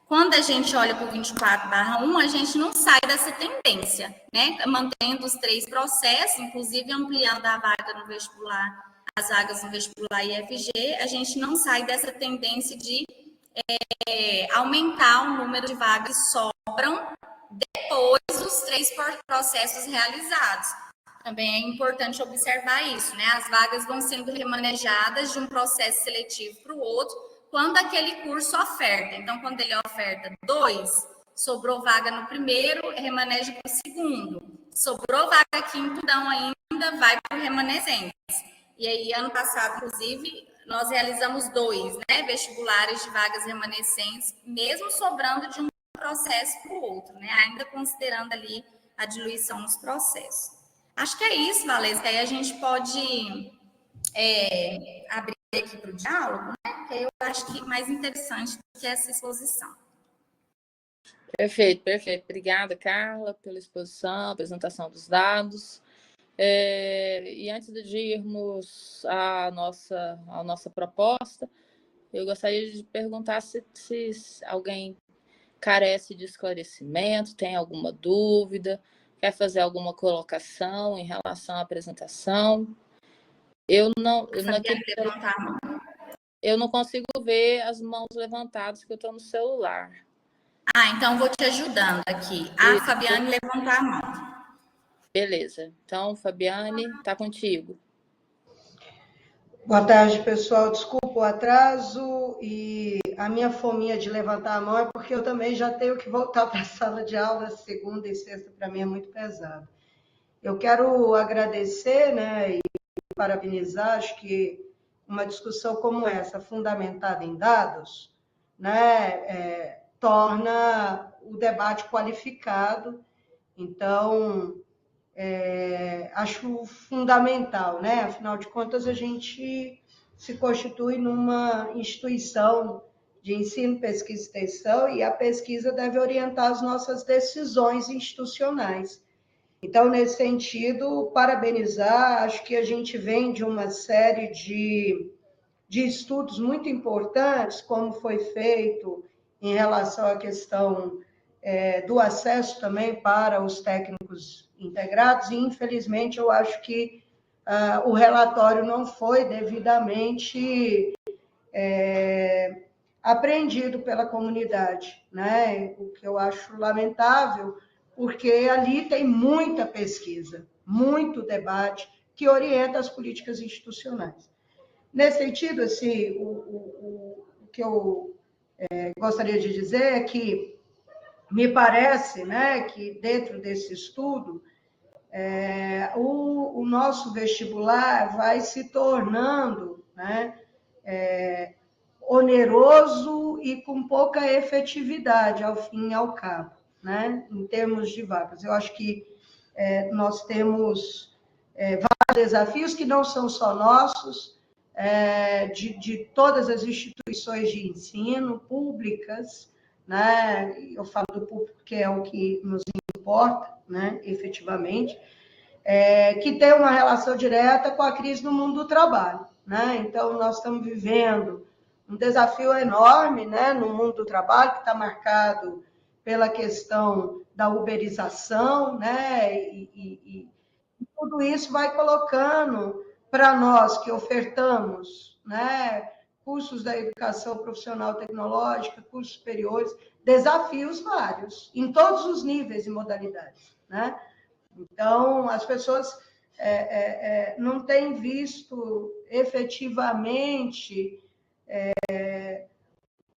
Quando a gente olha para o 24/1, a gente não sai dessa tendência, né? Mantendo os 3 processos, inclusive ampliando a vaga no vestibular, as vagas no vestibular IFG, a gente não sai dessa tendência de aumentar o número de vagas que sobram depois dos 3 processos realizados. Também é importante observar isso, né? As vagas vão sendo remanejadas de um processo seletivo para o outro, quando aquele curso oferta. Então, quando ele oferta 2, sobrou vaga no primeiro, remaneja para o segundo. Sobrou vaga quinto, então ainda vai para o remanescente. E aí, ano passado, inclusive, nós realizamos 2, né, vestibulares de vagas remanescentes, mesmo sobrando de um processo para o outro, né? Ainda considerando ali a diluição nos processos. Acho que é isso, Valesca. Aí a gente pode abrir aqui para o diálogo, né? Que eu acho que é mais interessante do que essa exposição. Perfeito, perfeito. Obrigada, Carla, pela exposição, apresentação dos dados. E antes de irmos à nossa proposta, eu gostaria de perguntar se alguém carece de esclarecimento, tem alguma dúvida, quer fazer alguma colocação em relação à apresentação. Eu não consigo ver as mãos levantadas, porque eu estou no celular. Então vou te ajudando aqui. A Fabiane levantou a mão. Beleza. Então, Fabiane, está contigo. Boa tarde, pessoal. Desculpa o atraso e a minha fominha de levantar a mão é porque eu também já tenho que voltar para a sala de aula. Segunda e sexta, para mim, é muito pesado. Eu quero agradecer, né, e parabenizar. Acho que uma discussão como essa, fundamentada em dados, né, torna o debate qualificado. Então, acho fundamental, né? Afinal de contas, a gente se constitui numa instituição de ensino, pesquisa e extensão, e a pesquisa deve orientar as nossas decisões institucionais. Então, nesse sentido, parabenizar, acho que a gente vem de uma série de estudos muito importantes, como foi feito em relação à questão do acesso também para os técnicos integrados, e infelizmente eu acho que o relatório não foi devidamente apreendido pela comunidade, né? O que eu acho lamentável, porque ali tem muita pesquisa, muito debate que orienta as políticas institucionais. Nesse sentido, assim, o que eu gostaria de dizer é que me parece, né, que dentro desse estudo, o nosso vestibular vai se tornando, né, oneroso e com pouca efetividade, ao fim e ao cabo, né, em termos de vagas. Eu acho que nós temos vários desafios que não são só nossos, de todas as instituições de ensino públicas, né? Eu falo do público que é o que nos importa, né, efetivamente, que tem uma relação direta com a crise no mundo do trabalho, né? Então, nós estamos vivendo um desafio enorme, né, no mundo do trabalho, que está marcado pela questão da uberização, né? E tudo isso vai colocando para nós que ofertamos, né, cursos da educação profissional tecnológica, cursos superiores, desafios vários, em todos os níveis e modalidades, né? Então, as pessoas não têm visto efetivamente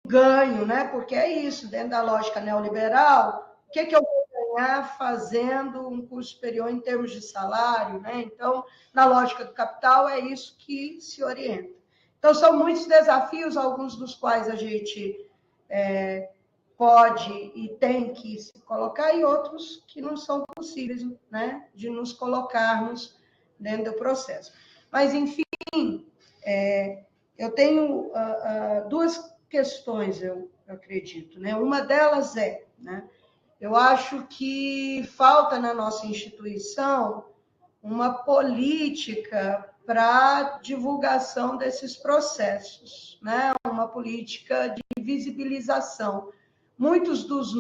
ganho, né? Porque é isso, dentro da lógica neoliberal, o que eu vou ganhar fazendo um curso superior em termos de salário, né? Então, na lógica do capital, é isso que se orienta. Então, são muitos desafios, alguns dos quais a gente pode e tem que se colocar, e outros que não são possíveis, né, de nos colocarmos dentro do processo. Mas, enfim, eu tenho duas questões, eu acredito, né? Uma delas né, eu acho que falta na nossa instituição uma política para divulgação desses processos, né? Uma política de visibilização. muitos dos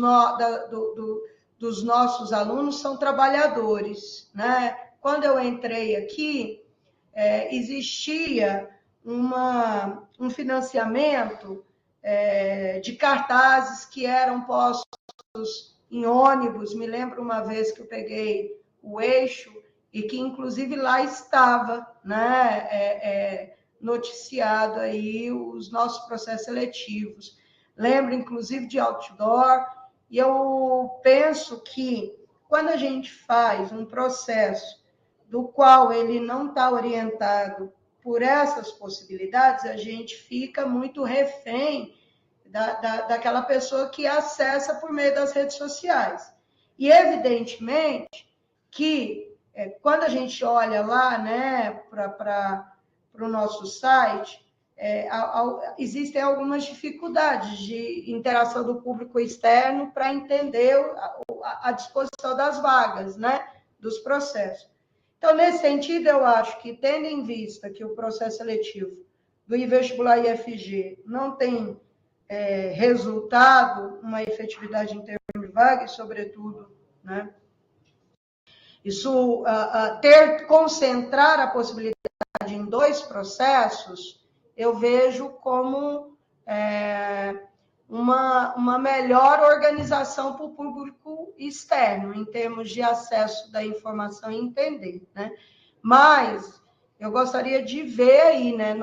nossos alunos são trabalhadores, né? Quando eu entrei aqui, existia um financiamento de cartazes que eram postos em ônibus. Me lembro uma vez que eu peguei o eixo e que, inclusive, lá estava, né, noticiado aí os nossos processos seletivos. Lembro, inclusive, de outdoor, e eu penso que quando a gente faz um processo do qual ele não está orientado por essas possibilidades, a gente fica muito refém daquela pessoa que acessa por meio das redes sociais. E, evidentemente, que quando a gente olha lá, né, para o nosso site, existem algumas dificuldades de interação do público externo para entender a disposição das vagas, né, dos processos. Então, nesse sentido, eu acho que, tendo em vista que o processo seletivo do vestibular IFG não tem resultado, uma efetividade em termos de vaga, e, sobretudo, né, isso concentrar a possibilidade em 2 processos, eu vejo como uma melhor organização para o público externo, em termos de acesso da informação e entender, né? Mas eu gostaria de ver aí, né?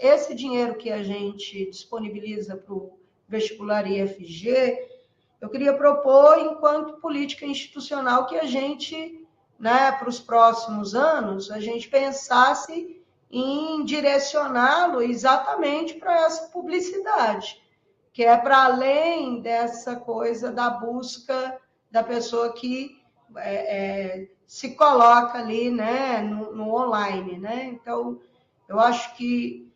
Esse dinheiro que a gente disponibiliza para o vestibular IFG, eu queria propor, enquanto política institucional, que a gente, né, para os próximos anos, a gente pensasse em direcioná-lo exatamente para essa publicidade, que é para além dessa coisa da busca da pessoa que se coloca ali, né, no online, né? Então, eu acho que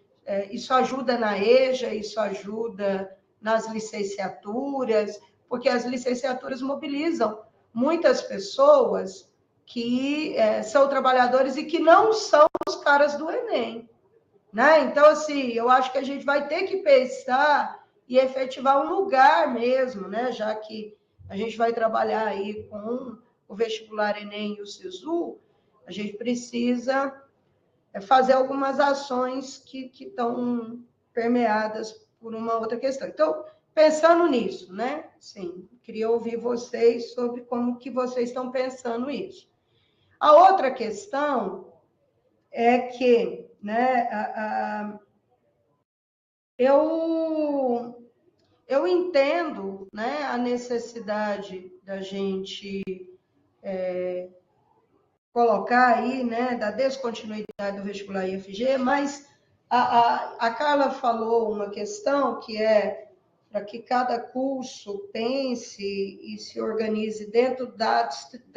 isso ajuda na EJA, isso ajuda nas licenciaturas, porque as licenciaturas mobilizam muitas pessoas que são trabalhadores e que não são os caras do Enem, né? Então, assim, eu acho que a gente vai ter que pensar e efetivar um lugar mesmo, né? Já que a gente vai trabalhar aí com o vestibular Enem e o SISU, a gente precisa fazer algumas ações que estão permeadas por uma outra questão. Então, pensando nisso, né? Sim, queria ouvir vocês sobre como que vocês estão pensando isso. A outra questão é que, né, eu entendo, né, a necessidade da gente colocar aí, né, da descontinuidade do vestibular IFG, mas a Carla falou uma questão que é para que cada curso pense e se organize dentro da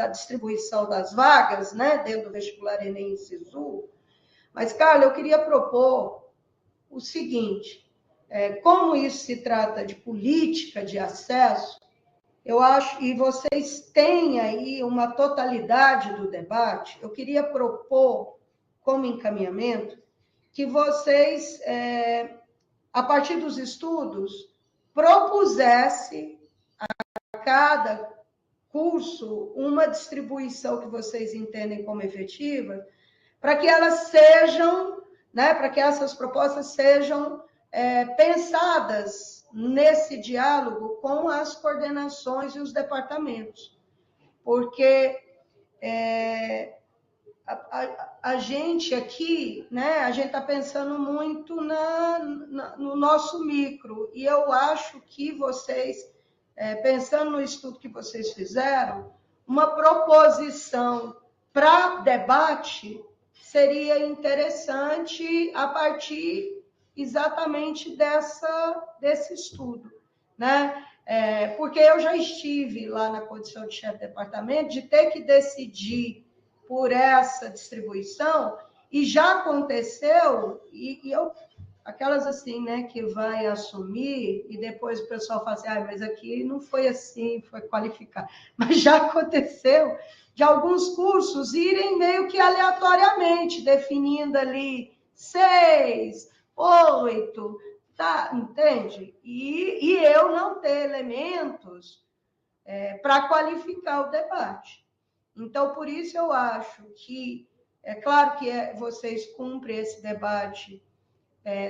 distribuição das vagas, né, dentro do vestibular Enem e SISU. Mas, Carla, eu queria propor o seguinte, como isso se trata de política de acesso, eu acho, e vocês têm aí uma totalidade do debate, eu queria propor, como encaminhamento, que vocês, a partir dos estudos, propusesse a cada curso uma distribuição que vocês entendem como efetiva, para que elas sejam, né, para que essas propostas sejam pensadas nesse diálogo com as coordenações e os departamentos, porque a gente aqui, né, a gente está pensando muito no nosso micro, e eu acho que vocês, pensando no estudo que vocês fizeram, uma proposição para debate seria interessante a partir exatamente desse estudo, né? Porque eu já estive lá na condição de chefe de departamento de ter que decidir por essa distribuição, e já aconteceu, e eu, aquelas assim, né, que vai assumir, e depois o pessoal fala assim, mas aqui não foi assim, foi qualificar. Mas já aconteceu de alguns cursos irem meio que aleatoriamente, definindo ali 6, 8, tá, entende? E eu não ter elementos para qualificar o debate. Então, por isso eu acho que, é claro que vocês cumprem esse debate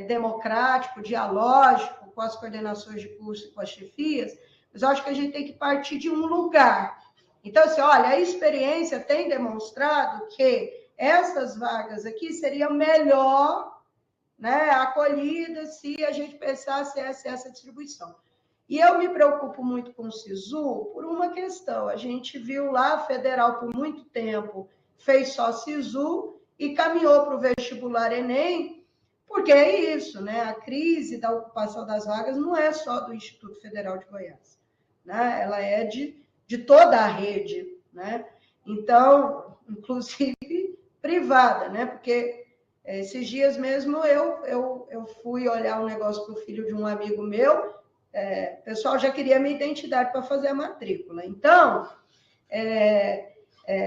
democrático, dialógico, com as coordenações de curso e com as chefias, mas eu acho que a gente tem que partir de um lugar. Então, assim, olha, a experiência tem demonstrado que essas vagas aqui seriam melhor, né, acolhidas se a gente pensasse essa distribuição. E eu me preocupo muito com o SISU por uma questão. A gente viu lá, a federal por muito tempo fez só SISU e caminhou para o vestibular Enem, porque é isso, né? A crise da ocupação das vagas não é só do Instituto Federal de Goiás, né? Ela é de toda a rede, né? Então, inclusive privada, né? Porque esses dias mesmo eu fui olhar um negócio para o filho de um amigo meu, o pessoal já queria minha identidade para fazer a matrícula. Então,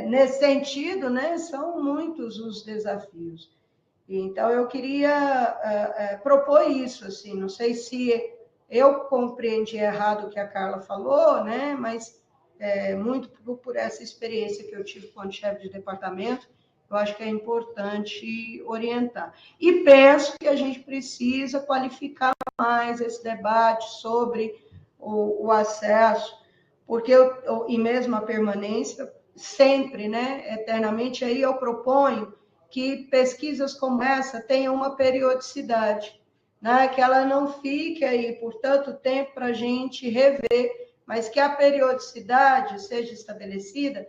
nesse sentido, né, são muitos os desafios. Então, eu queria propor isso, assim, não sei se eu compreendi errado o que a Carla falou, né, mas muito por essa experiência que eu tive quando chefe de departamento, eu acho que é importante orientar. E penso que a gente precisa qualificar mais esse debate sobre o acesso, porque e mesmo a permanência, sempre, né, eternamente, aí eu proponho que pesquisas como essa tenham uma periodicidade, né, que ela não fique aí por tanto tempo para a gente rever, mas que a periodicidade seja estabelecida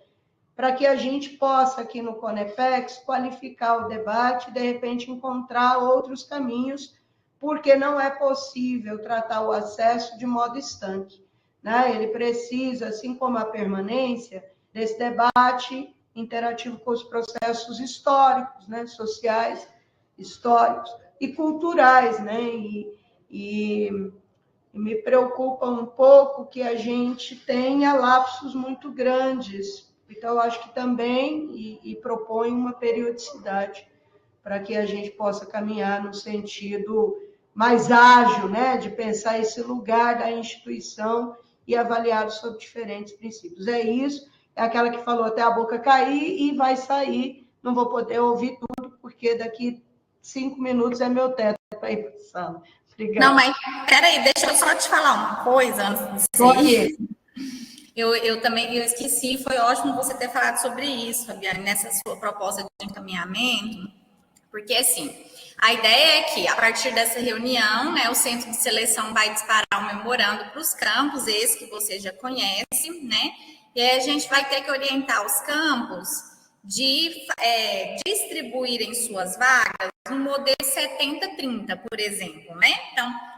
para que a gente possa, aqui no Conepex, qualificar o debate e, de repente, encontrar outros caminhos, porque não é possível tratar o acesso de modo estanque, né? Ele precisa, assim como a permanência, desse debate interativo com os processos históricos, né? Sociais, históricos e culturais, né? E me preocupa um pouco que a gente tenha lapsos muito grandes. Então, eu acho que também, e propõe uma periodicidade para que a gente possa caminhar no sentido mais ágil, né, de pensar esse lugar da instituição e avaliá-lo sob diferentes princípios. É isso, é aquela que falou até a boca cair e vai sair, não vou poder ouvir tudo, porque daqui 5 minutos é meu teto para ir para a sala. Obrigada. Não, mas peraí, deixa eu só te falar uma coisa antes de você. Eu também esqueci, foi ótimo você ter falado sobre isso, Fabiane, nessa sua proposta de encaminhamento, porque assim, a ideia é que a partir dessa reunião, né, o centro de seleção vai disparar um memorando para os campos, esse que você já conhece, né, e aí a gente vai ter que orientar os campos de distribuírem suas vagas no modelo 70-30, por exemplo, né? Então,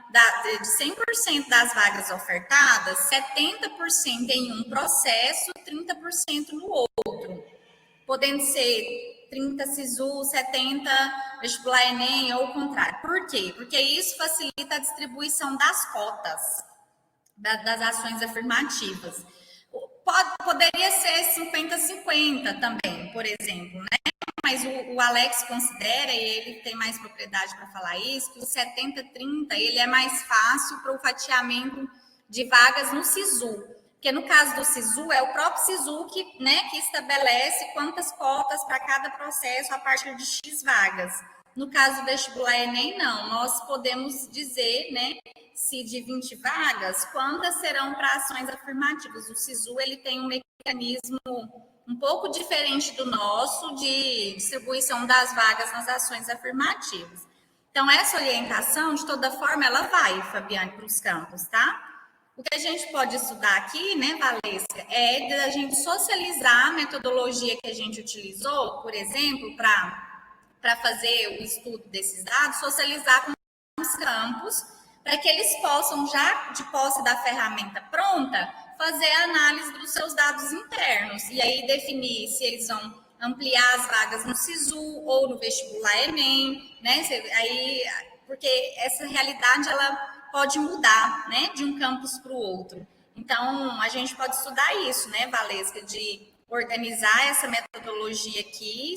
de 100% das vagas ofertadas, 70% em um processo, 30% no outro. Podendo ser 30 SISU, 70 vestibular Enem ou o contrário. Por quê? Porque isso facilita a distribuição das cotas, das ações afirmativas. Poderia ser 50-50 também, por exemplo, né? Mas o Alex considera, e ele tem mais propriedade para falar isso, que o 70-30 ele é mais fácil para o fatiamento de vagas no SISU. Porque no caso do SISU, é o próprio SISU que, né, que estabelece quantas cotas para cada processo a partir de X vagas. No caso do vestibular Enem, não. Nós podemos dizer, né, se de 20 vagas, quantas serão para ações afirmativas. O SISU ele tem um mecanismo um pouco diferente do nosso de distribuição das vagas nas ações afirmativas. Então, essa orientação, de toda forma, ela vai, Fabiane, para os campos, tá? O que a gente pode estudar aqui, né, Valesca, é da gente socializar a metodologia que a gente utilizou, por exemplo, para fazer o estudo desses dados, socializar com os campos, para que eles possam, já de posse da ferramenta pronta, fazer a análise dos seus dados internos e aí definir se eles vão ampliar as vagas no SISU ou no vestibular Enem, né? Aí, porque essa realidade ela pode mudar, né, de um campus para o outro. Então, a gente pode estudar isso, né, Valesca, de organizar essa metodologia aqui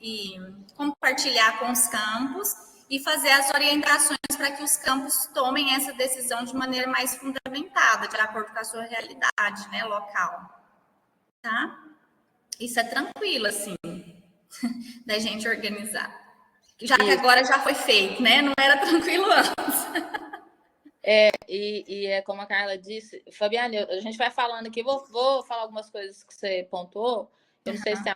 e compartilhar com os campos e fazer as orientações para que os campos tomem essa decisão de maneira mais fundamentada, de acordo com a sua realidade, né, local. Tá? Isso é tranquilo, assim, da gente organizar. Já que agora já foi feito, né? Não era tranquilo antes. E é como a Carla disse, Fabiane, a gente vai falando aqui, vou falar algumas coisas que você pontuou. Eu não sei se tem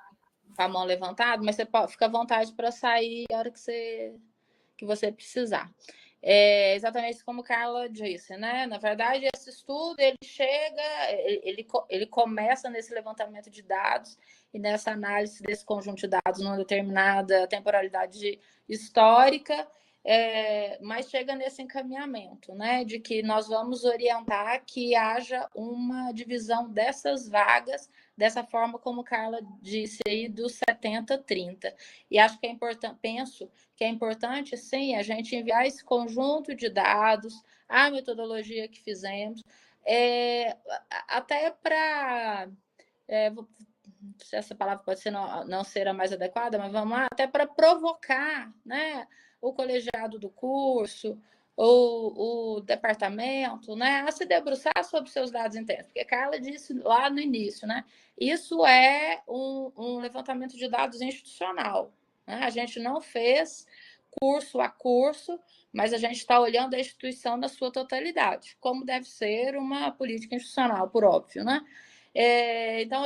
a mão levantada, mas você fica à vontade para sair a hora que você precisar. É exatamente como a Carla disse, né? Na verdade, esse estudo ele chega, ele começa nesse levantamento de dados e nessa análise desse conjunto de dados numa determinada temporalidade histórica. Mas chega nesse encaminhamento, né, de que nós vamos orientar que haja uma divisão dessas vagas, dessa forma como Carla disse aí, dos 70-30. E acho que é importante, penso que é importante, sim, a gente enviar esse conjunto de dados, a metodologia que fizemos, até para... se essa palavra pode ser não ser a mais adequada, mas vamos lá, até para provocar, né, o colegiado do curso, o departamento, né, a se debruçar sobre seus dados internos. Porque a Carla disse lá no início, né, isso é um levantamento de dados institucional. Né? A gente não fez curso a curso, mas a gente está olhando a instituição na sua totalidade, como deve ser uma política institucional, por óbvio, né? Então,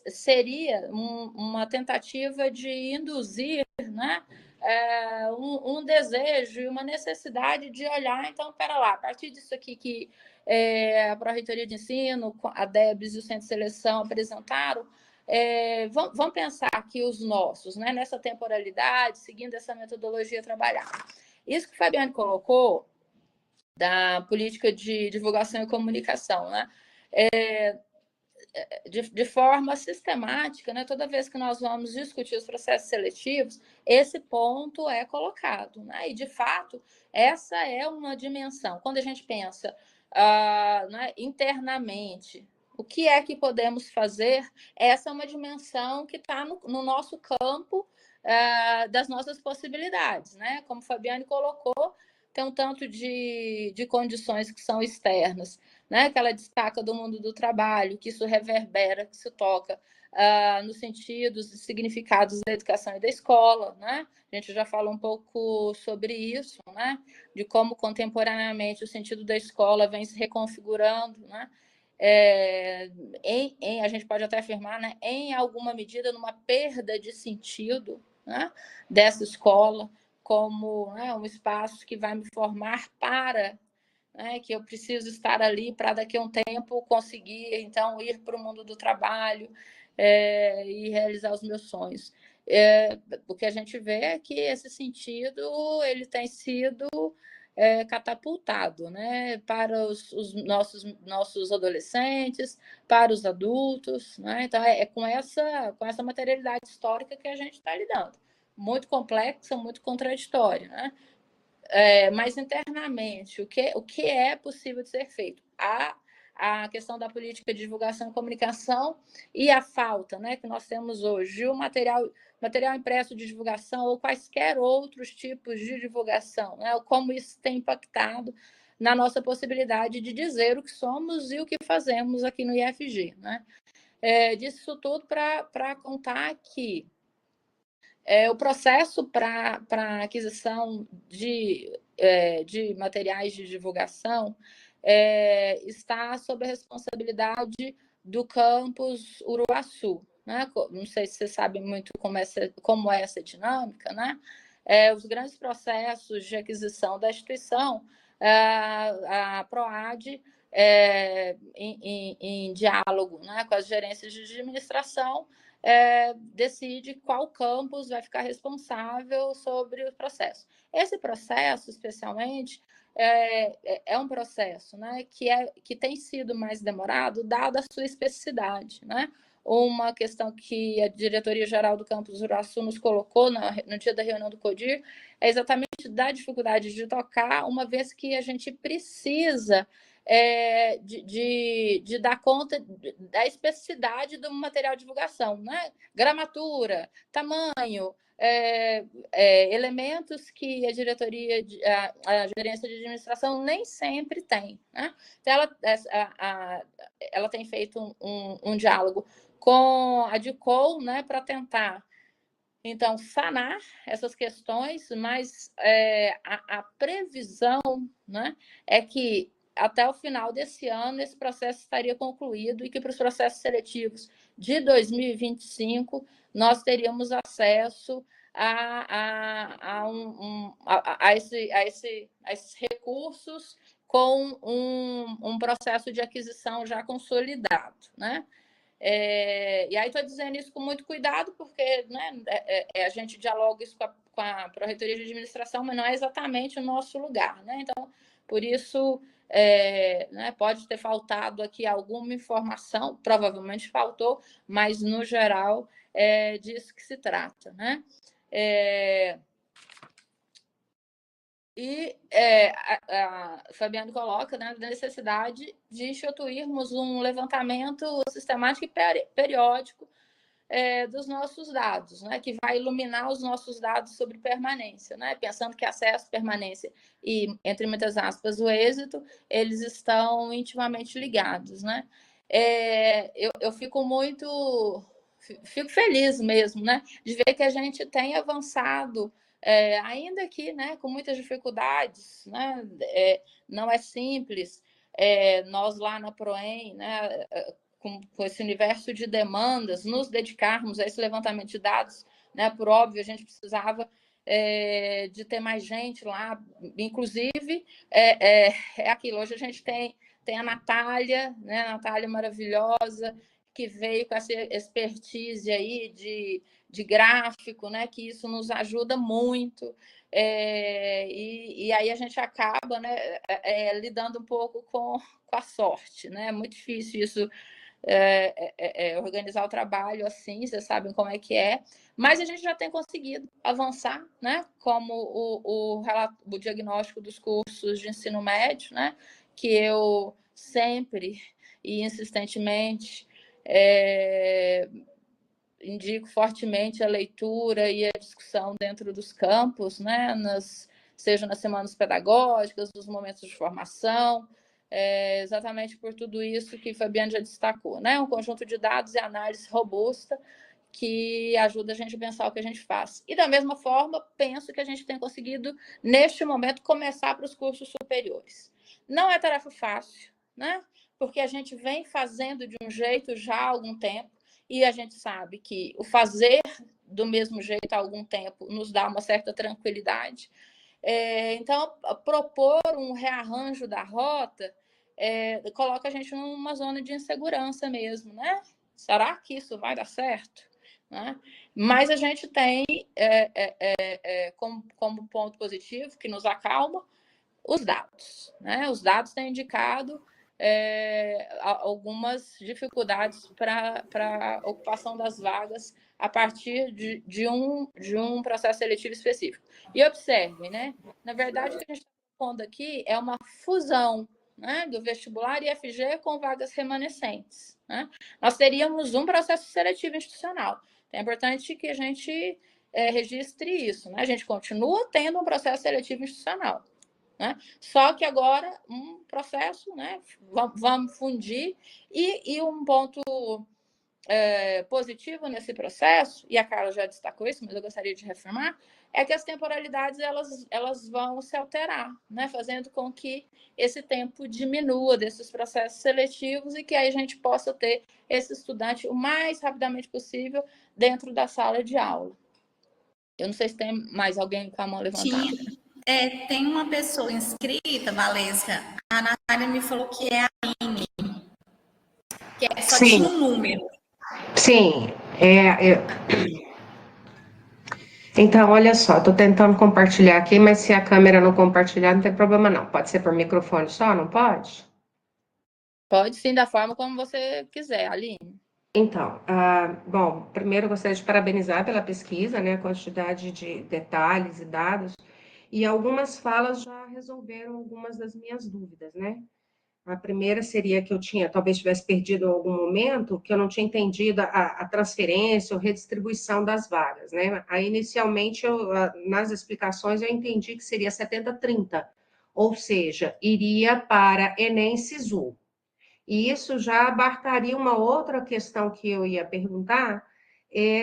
seria uma tentativa de induzir, né, um desejo e uma necessidade de olhar, então, pera lá, a partir disso aqui que a Pró-Reitoria de Ensino, a DEBS e o Centro de Seleção apresentaram, vamos pensar aqui os nossos, né, nessa temporalidade, seguindo essa metodologia trabalhar. Isso que o Fabiane colocou, da política de divulgação e comunicação, né, de forma sistemática, né, toda vez que nós vamos discutir os processos seletivos, esse ponto é colocado. Né? E, de fato, essa é uma dimensão. Quando a gente pensa né, internamente, o que é que podemos fazer? Essa é uma dimensão que está no nosso campo das nossas possibilidades. Né? Como Fabiane colocou, tem um tanto de condições que são externas, né, que ela destaca do mundo do trabalho, que isso reverbera, que isso toca nos sentidos e significados da educação e da escola. Né? A gente já falou um pouco sobre isso, né, de como contemporaneamente o sentido da escola vem se reconfigurando, né, a gente pode até afirmar, né, em alguma medida, numa perda de sentido, né, dessa escola como, né, um espaço que vai me formar para, né, que eu preciso estar ali para daqui a um tempo conseguir, então, ir para o mundo do trabalho e realizar os meus sonhos. O que a gente vê é que esse sentido ele tem sido catapultado, né, para os nossos adolescentes, para os adultos. Né? Então, com essa materialidade histórica que a gente está lidando. Muito complexa, muito contraditória. Né? Mas internamente, o que é possível de ser feito? A questão da política de divulgação e comunicação e a falta, né, que nós temos hoje de um material impresso de divulgação ou quaisquer outros tipos de divulgação, né, como isso tem impactado na nossa possibilidade de dizer o que somos e o que fazemos aqui no IFG. Né? Disso tudo para contar que o processo para aquisição de materiais de divulgação está sob a responsabilidade do campus Uruaçu. Né? Não sei se vocês sabem muito como é essa dinâmica. Né? Os grandes processos de aquisição da instituição, a PROAD, em diálogo, né, com as gerências de administração, decide qual campus vai ficar responsável sobre o processo. Esse processo, especialmente, é um processo, né, que tem sido mais demorado, dada a sua especificidade. Né? Uma questão que a diretoria-geral do campus Uruaçu nos colocou no dia da reunião do CODIR é exatamente da dificuldade de tocar, uma vez que a gente precisa de dar conta da especificidade do material de divulgação, né? Gramatura, tamanho, elementos que a diretoria, a gerência de administração nem sempre tem, né? Então, ela tem feito um diálogo com a DICOL, né, para tentar, então, sanar essas questões, mas a previsão, né, é que até o final desse ano esse processo estaria concluído e que para os processos seletivos de 2025 nós teríamos acesso a esses recursos com um processo de aquisição já consolidado, né? E aí estou dizendo isso com muito cuidado, porque, né, a gente dialoga isso com a Pró-Reitoria de Administração, mas não é exatamente o nosso lugar, né? Então, por isso, né, pode ter faltado aqui alguma informação, provavelmente faltou, mas, no geral, é disso que se trata, né? E a Fabiane coloca, né, a necessidade de instituirmos um levantamento sistemático e periódico dos nossos dados, né, que vai iluminar os nossos dados sobre permanência, né, pensando que acesso, permanência e, entre muitas aspas, o êxito, eles estão intimamente ligados, né. Eu fico feliz mesmo, né, de ver que a gente tem avançado, ainda que, né, com muitas dificuldades, né, não é simples. Nós lá na Proem, né, com esse universo de demandas, nos dedicarmos a esse levantamento de dados, né, por óbvio, a gente precisava de ter mais gente lá, inclusive, aquilo, hoje a gente tem a Natália, né, a Natália maravilhosa, que veio com essa expertise aí de gráfico, né, que isso nos ajuda muito, e aí a gente acaba, né, lidando um pouco com a sorte, né, é muito difícil isso, organizar o trabalho assim, vocês sabem como é que é, mas a gente já tem conseguido avançar, né, como o diagnóstico dos cursos de ensino médio, né, que eu sempre e insistentemente indico fortemente a leitura e a discussão dentro dos campos, né, seja nas semanas pedagógicas, nos momentos de formação, exatamente por tudo isso que Fabiane já destacou, né, um conjunto de dados e análise robusta que ajuda a gente a pensar o que a gente faz. E, da mesma forma, penso que a gente tem conseguido, neste momento, começar para os cursos superiores. Não é tarefa fácil, né? Porque a gente vem fazendo de um jeito já há algum tempo, e a gente sabe que o fazer do mesmo jeito há algum tempo nos dá uma certa tranquilidade. Então, propor um rearranjo da rota coloca a gente numa zona de insegurança mesmo, né? Será que isso vai dar certo? Né? Mas a gente tem como ponto positivo, que nos acalma, os dados, né? Os dados têm indicado algumas dificuldades para a ocupação das vagas a partir de um processo seletivo específico. E observem, né? Na verdade, o que a gente está propondo aqui é uma fusão, né, do vestibular e FG com vagas remanescentes, né? Nós teríamos um processo seletivo institucional. Então, é importante que a gente registre isso, né? A gente continua tendo um processo seletivo institucional, né? Só que agora um processo, né? Vamos fundir, e um ponto positivo nesse processo, e a Carla já destacou isso, mas eu gostaria de reafirmar, é que as temporalidades elas vão se alterar, né? Fazendo com que esse tempo diminua desses processos seletivos e que aí a gente possa ter esse estudante o mais rapidamente possível dentro da sala de aula. Eu não sei se tem mais alguém com a mão levantada. Tem uma pessoa inscrita, Valesca, a Natália me falou que é a Aline, que só Sim. tinha um número. Sim, Então, olha só, estou tentando compartilhar aqui, mas se a câmera não compartilhar, não tem problema não. Pode ser por microfone só, não pode? Pode sim, da forma como você quiser, Aline. Então, bom, primeiro gostaria de parabenizar pela pesquisa, né, a quantidade de detalhes e dados, e algumas falas já resolveram algumas das minhas dúvidas, né? A primeira seria que eu talvez tivesse perdido em algum momento, que eu não tinha entendido a transferência ou redistribuição das vagas, né? Aí, inicialmente, nas explicações, eu entendi que seria 70-30, ou seja, iria para Enem e SISU. E isso já abarcaria uma outra questão que eu ia perguntar,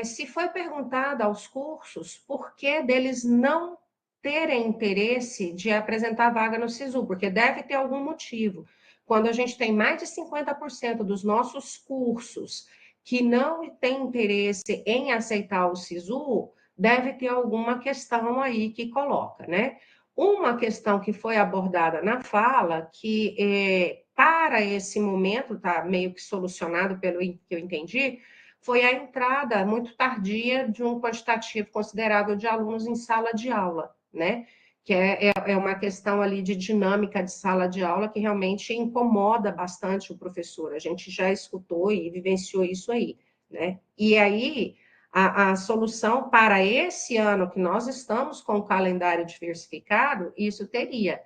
se foi perguntado aos cursos por que deles não terem interesse de apresentar vaga no SISU, porque deve ter algum motivo. Quando a gente tem mais de 50% dos nossos cursos que não têm interesse em aceitar o SISU, deve ter alguma questão aí que coloca, né? Uma questão que foi abordada na fala, que para esse momento está meio que solucionado pelo que eu entendi, foi a entrada muito tardia de um quantitativo considerável de alunos em sala de aula, né? Que é uma questão ali de dinâmica de sala de aula que realmente incomoda bastante o professor. A gente já escutou e vivenciou isso aí, né? E aí, a solução para esse ano que nós estamos com o calendário diversificado, isso teria.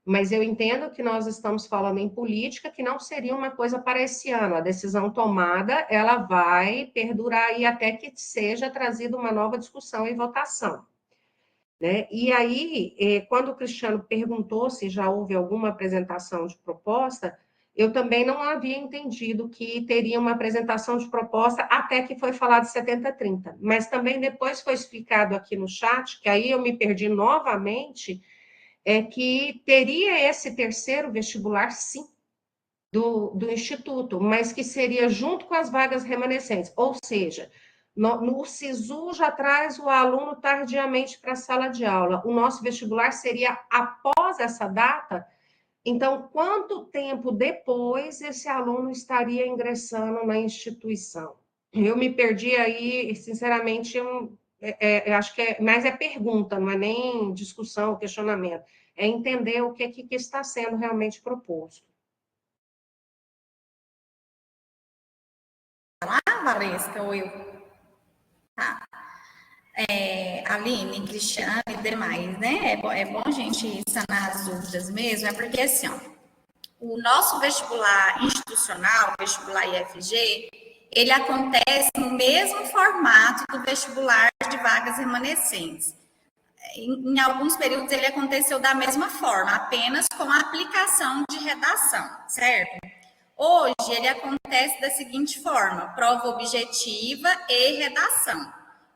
Mas eu entendo que nós estamos falando em política, que não seria uma coisa para esse ano. A decisão tomada, ela vai perdurar e até que seja trazida uma nova discussão e votação. Né? E aí, quando o Cristiano perguntou se já houve alguma apresentação de proposta, eu também não havia entendido que teria uma apresentação de proposta até que foi falado 70-30. Mas também depois foi explicado aqui no chat, que aí eu me perdi novamente, que teria esse terceiro vestibular, sim, do Instituto, mas que seria junto com as vagas remanescentes, ou seja, no SISU já traz o aluno tardiamente para a sala de aula. O nosso vestibular seria após essa data. Então, quanto tempo depois esse aluno estaria ingressando na instituição? Eu me perdi aí, sinceramente, eu acho que mais é pergunta, não é nem discussão, questionamento. É entender o que está sendo realmente proposto. Valesca, ou eu? Tá. Aline, Cristiane e demais, né? É bom a gente sanar as dúvidas mesmo, é porque assim, ó, o nosso vestibular institucional, o vestibular IFG, ele acontece no mesmo formato do vestibular de vagas remanescentes. Em alguns períodos ele aconteceu da mesma forma, apenas com a aplicação de redação, certo? Hoje ele acontece da seguinte forma: prova objetiva e redação.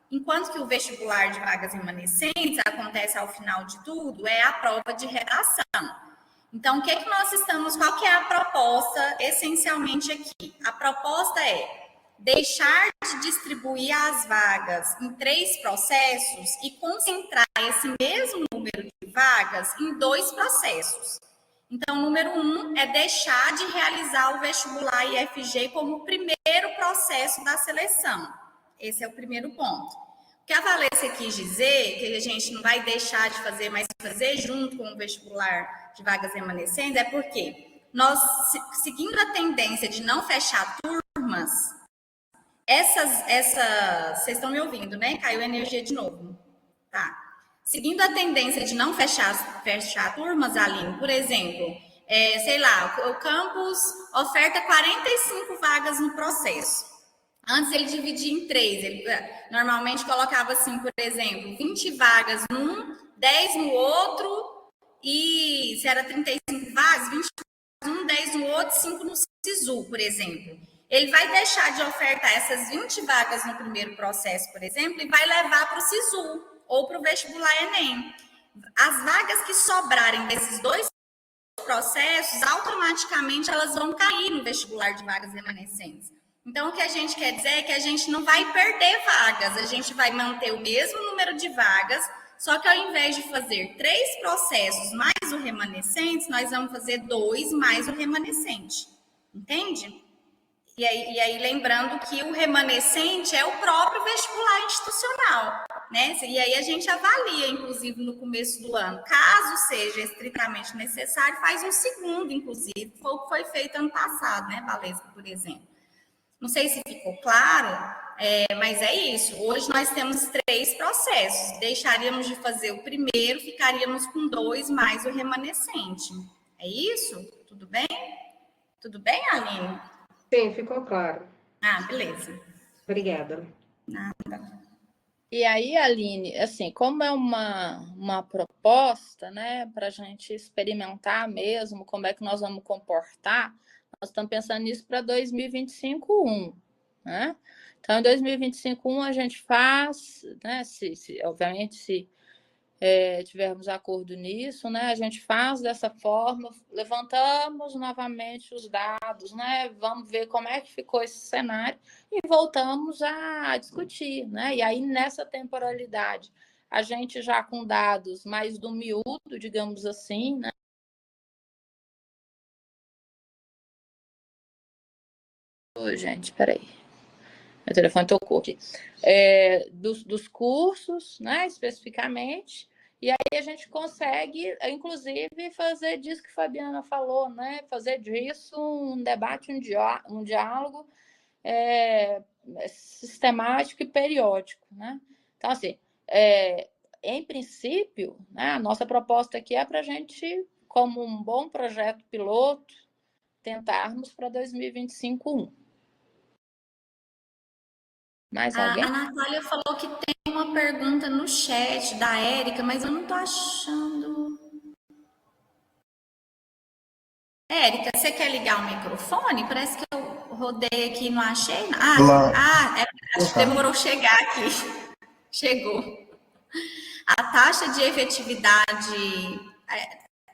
Enquanto que o vestibular de vagas remanescentes acontece ao final de tudo, é a prova de redação. Então, o que nós estamos, qual que é a proposta essencialmente aqui? A proposta é deixar de distribuir as vagas em 3 processos e concentrar esse mesmo número de vagas em 2 processos. Então, número 1 é deixar de realizar o vestibular IFG como o primeiro processo da seleção. Esse é o primeiro ponto. O que a Valesca quis dizer, que a gente não vai deixar de fazer, mas fazer junto com o vestibular de vagas remanescentes, é porque nós, seguindo a tendência de não fechar turmas, vocês estão me ouvindo, né? Caiu a energia de novo. Tá. Seguindo a tendência de não fechar turmas, Aline, por exemplo, sei lá, o campus oferta 45 vagas no processo. Antes ele dividia em 3, ele normalmente colocava assim, por exemplo, 20 vagas num, 10 no outro, e se era 35 vagas, 20 num, 10 no outro, 5 no SISU, por exemplo. Ele vai deixar de ofertar essas 20 vagas no primeiro processo, por exemplo, e vai levar para o SISU ou para o vestibular Enem. As vagas que sobrarem desses 2 processos, automaticamente elas vão cair no vestibular de vagas remanescentes. Então, o que a gente quer dizer é que a gente não vai perder vagas, a gente vai manter o mesmo número de vagas, só que ao invés de fazer 3 processos mais o remanescente, nós vamos fazer 2 mais o remanescente. Entende? E aí, lembrando que o remanescente é o próprio vestibular institucional, né? E aí a gente avalia, inclusive, no começo do ano. Caso seja estritamente necessário, faz um segundo, inclusive. Foi o que foi feito ano passado, né, Valesca, por exemplo. Não sei se ficou claro, mas é isso. Hoje nós temos 3 processos. Deixaríamos de fazer o primeiro, ficaríamos com 2 mais o remanescente. É isso? Tudo bem? Tudo bem, Aline? Sim, ficou claro. Ah, beleza. Obrigada. Nada. E aí, Aline, assim, como é uma proposta, né, para a gente experimentar mesmo como é que nós vamos comportar, nós estamos pensando nisso para 2025, né? Então, em 2025, a gente faz, né, obviamente, se tivermos acordo nisso, né, a gente faz dessa forma, levantamos novamente os dados, né, vamos ver como é que ficou esse cenário e voltamos a discutir, né? E aí, nessa temporalidade, a gente já com dados mais do miúdo, digamos assim, né? Oi, gente, peraí. Meu telefone tocou aqui. Dos cursos, né, especificamente, e aí a gente consegue, inclusive, fazer disso que a Fabiana falou, né, fazer disso um debate, um diálogo sistemático e periódico, né? Então, assim, em princípio, né, a nossa proposta aqui é para a gente, como um bom projeto piloto, tentarmos para 2025. Mais alguém? A Natália falou que tem uma pergunta no chat da Érica, mas eu não estou achando. Érica, você quer ligar o microfone? Parece que eu rodei aqui e não achei. Acho que demorou chegar aqui. Chegou. A taxa de efetividade.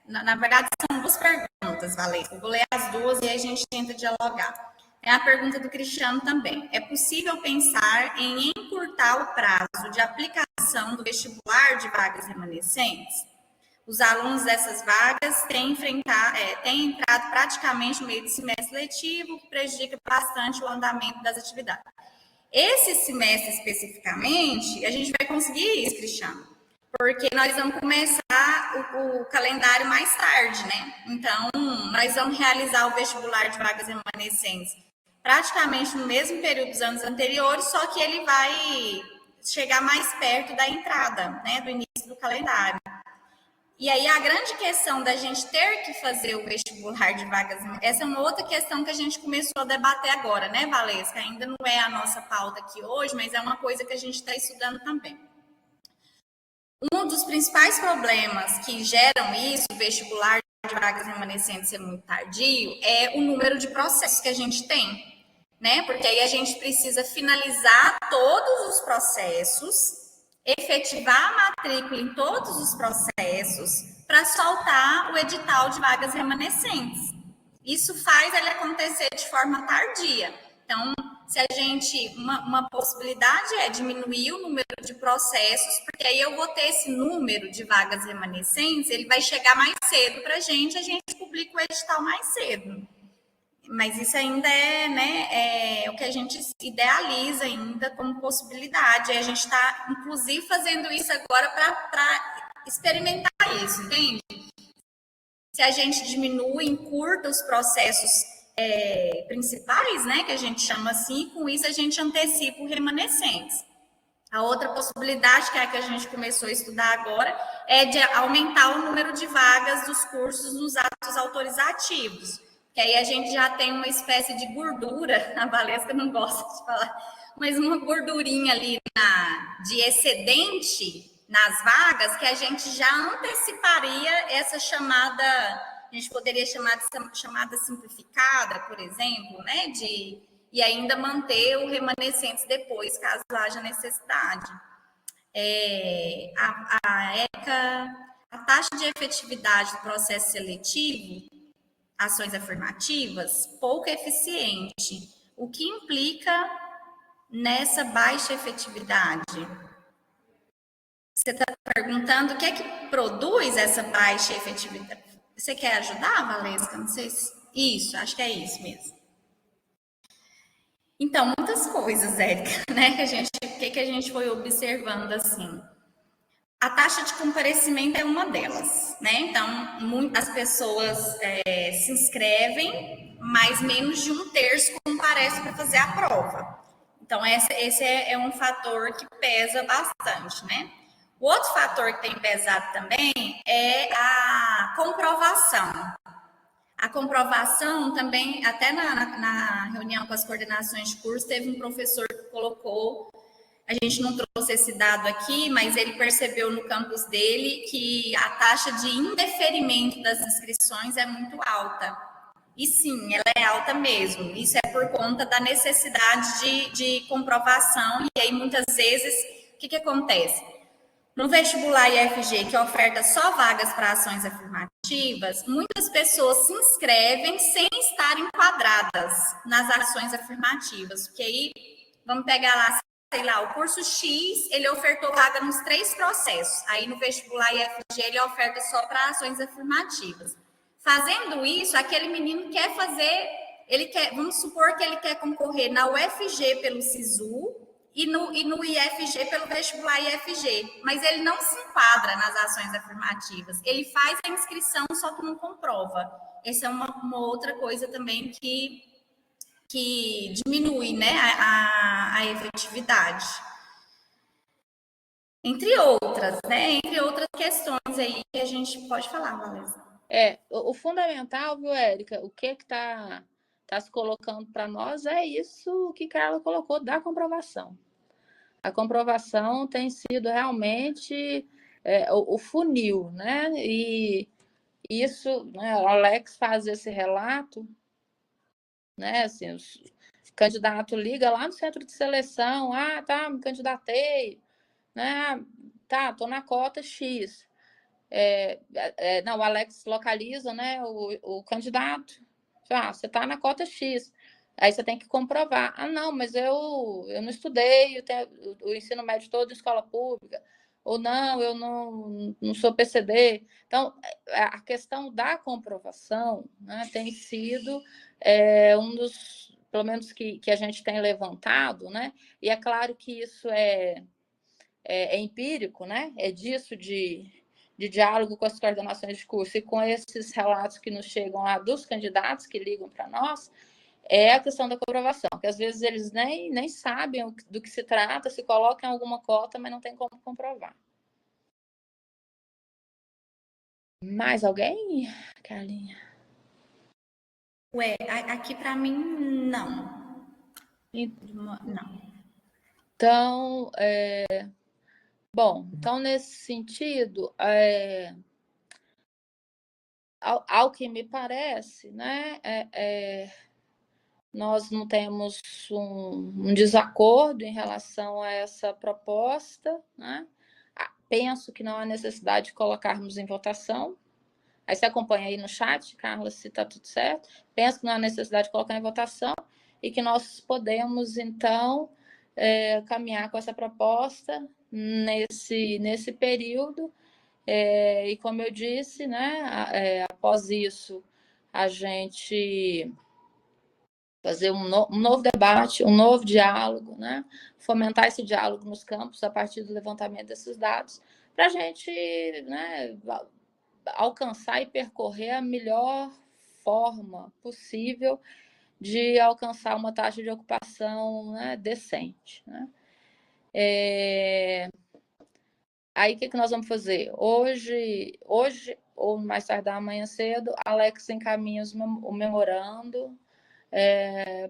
Na verdade, são duas perguntas, Valesca. Eu vou ler as duas e aí a gente tenta dialogar. É a pergunta do Cristiano também. É possível pensar em encurtar o prazo de aplicação do vestibular de vagas remanescentes? Os alunos dessas vagas têm entrado praticamente no meio do semestre letivo, que prejudica bastante o andamento das atividades. Esse semestre especificamente, a gente vai conseguir isso, Cristiano, porque nós vamos começar o calendário mais tarde, né? Então, nós vamos realizar o vestibular de vagas remanescentes praticamente no mesmo período dos anos anteriores, só que ele vai chegar mais perto da entrada, né, do início do calendário. E aí a grande questão da gente ter que fazer o vestibular de vagas, essa é uma outra questão que a gente começou a debater agora, né, Valesca? Ainda não é a nossa pauta aqui hoje, mas é uma coisa que a gente está estudando também. Um dos principais problemas que geram isso, o vestibular de vagas remanescentes ser muito tardio, é o número de processos que a gente tem, né? Porque aí a gente precisa finalizar todos os processos, efetivar a matrícula em todos os processos para soltar o edital de vagas remanescentes. Isso faz ele acontecer de forma tardia. Então, se a gente, uma possibilidade é diminuir o número de processos, porque aí eu vou ter esse número de vagas remanescentes, ele vai chegar mais cedo para a gente publica o edital mais cedo. Mas isso ainda é o que a gente idealiza ainda como possibilidade. A gente está, inclusive, fazendo isso agora para experimentar isso, entende? Se a gente diminui, encurta os processos principais, né, que a gente chama assim, com isso a gente antecipa o remanescentes. A outra possibilidade, que é a que a gente começou a estudar agora, é de aumentar o número de vagas dos cursos nos atos autorizativos. Que aí a gente já tem uma espécie de gordura, a Valesca não gosta de falar, mas uma gordurinha ali de excedente nas vagas, que a gente já anteciparia essa chamada, a gente poderia chamar de chamada simplificada, por exemplo, né? E ainda manter o remanescentes depois, caso haja necessidade. A taxa de efetividade do processo seletivo, ações afirmativas, pouco eficiente, o que implica nessa baixa efetividade. Você está perguntando o que é que produz essa baixa efetividade? Você quer ajudar, Valesca? Não sei se... Isso, acho que é isso mesmo. Então, muitas coisas, Érica, né? Que a gente foi observando assim. A taxa de comparecimento é uma delas, né? Então, as pessoas se inscrevem, mas menos de 1/3 comparece para fazer a prova. Então, esse é um fator que pesa bastante, né? O outro fator que tem pesado também é a comprovação. A comprovação também, até na reunião com as coordenações de curso, teve um professor que colocou, a gente não trouxe esse dado aqui, mas ele percebeu no campus dele que a taxa de indeferimento das inscrições é muito alta. E sim, ela é alta mesmo. Isso é por conta da necessidade de comprovação. E aí, muitas vezes, o que acontece? No vestibular IFG, que oferta só vagas para ações afirmativas, muitas pessoas se inscrevem sem estar enquadradas nas ações afirmativas. Porque aí, vamos pegar lá, sei lá, o curso X, ele ofertou vaga nos 3 processos. Aí, no vestibular IFG, ele oferta só para ações afirmativas. Fazendo isso, aquele menino quer fazer, vamos supor que ele quer concorrer na UFG pelo SISU, e no IFG pelo vestibular IFG, mas ele não se enquadra nas ações afirmativas. Ele faz a inscrição, só que não comprova. Essa é uma outra coisa também que diminui, né, a efetividade. Entre outras, né? Entre outras questões aí que a gente pode falar, Valesa. O fundamental, viu, Érica, o que está se colocando para nós é isso que Carla colocou da comprovação. A comprovação tem sido realmente o funil, né? E isso, né, o Alex faz esse relato, né? Assim, o candidato liga lá no centro de seleção, tá, me candidatei, né? Tá, tô na cota X. Não, o Alex localiza, né, o candidato. Você está na cota X. Aí você tem que comprovar. Não, mas eu não estudei, eu tenho o ensino médio todo em escola pública. Ou não, eu não sou PCD. Então, a questão da comprovação, né, tem sido um dos, pelo menos que a gente tem levantado, né? E é claro que isso é empírico, né? É disso de diálogo com as coordenações de curso e com esses relatos que nos chegam lá dos candidatos que ligam para nós, é a questão da comprovação, que às vezes eles nem sabem do que se trata, se colocam em alguma cota, mas não tem como comprovar. Mais alguém, Carlinha? Aqui para mim, não. Não. Então, bom, então nesse sentido, ao que me parece, né, nós não temos um desacordo em relação a essa proposta, né? Penso que não há necessidade de colocarmos em votação. Aí você acompanha aí no chat, Carla, se está tudo certo. Penso que não há necessidade de colocar em votação e que nós podemos, então, caminhar com essa proposta nesse período. E como eu disse, né, após isso, a gente fazer um novo debate, um novo diálogo, né? Fomentar esse diálogo nos campos a partir do levantamento desses dados, para a gente, né, alcançar e percorrer a melhor forma possível de alcançar uma taxa de ocupação, né, decente. Né? Aí, o que nós vamos fazer? Hoje ou mais tarde amanhã cedo, Alex encaminha o memorando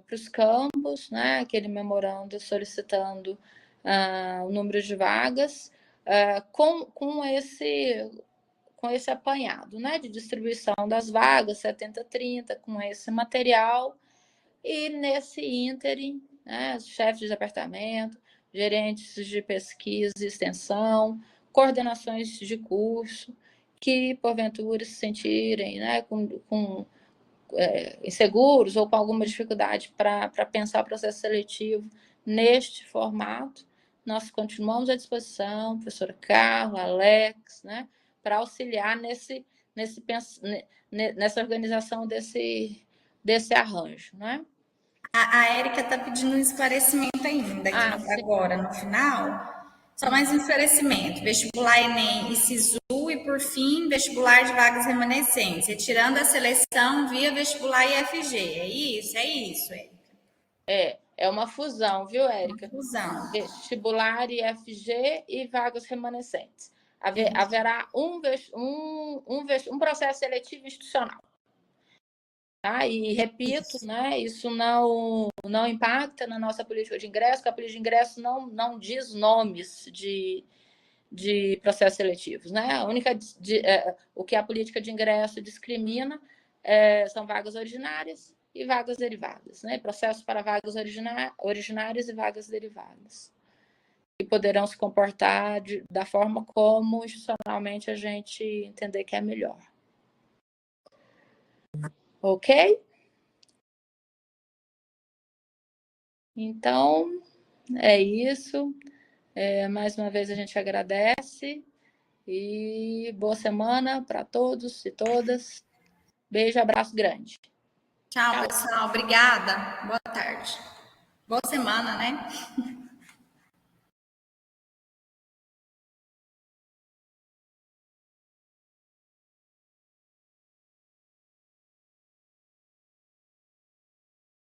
para os campos, né? Aquele memorando solicitando o número de vagas, com esse apanhado, né? De distribuição das vagas, 70-30, com esse material, e nesse ínterim, né? Chefes de departamento, gerentes de pesquisa e extensão, coordenações de curso, que porventura se sentirem, né, com inseguros ou com alguma dificuldade para pensar o processo seletivo neste formato, nós continuamos à disposição, professora Carla, Alex, né, para auxiliar nessa organização desse arranjo, né? A Érica está pedindo um esclarecimento ainda, agora, no final. Só mais um esclarecimento. Vestibular Enem e SISU e, por fim, vestibular de vagas remanescentes, retirando a seleção via vestibular IFG. É isso, Érica? É uma fusão, viu, Érica? Uma fusão. Vestibular IFG e vagas remanescentes. Haverá um processo seletivo institucional. Tá? E repito, né, isso não impacta na nossa política de ingresso, porque a política de ingresso não diz nomes de processos seletivos. Né? A única, o que a política de ingresso discrimina são vagas originárias e vagas derivadas, né? Processos para vagas originárias e vagas derivadas. E poderão se comportar da forma como institucionalmente a gente entender que é melhor. Ok? Então, é isso. Mais uma vez a gente agradece. E boa semana para todos e todas. Beijo, abraço grande. Tchau, pessoal. Obrigada. Boa tarde. Boa semana, né?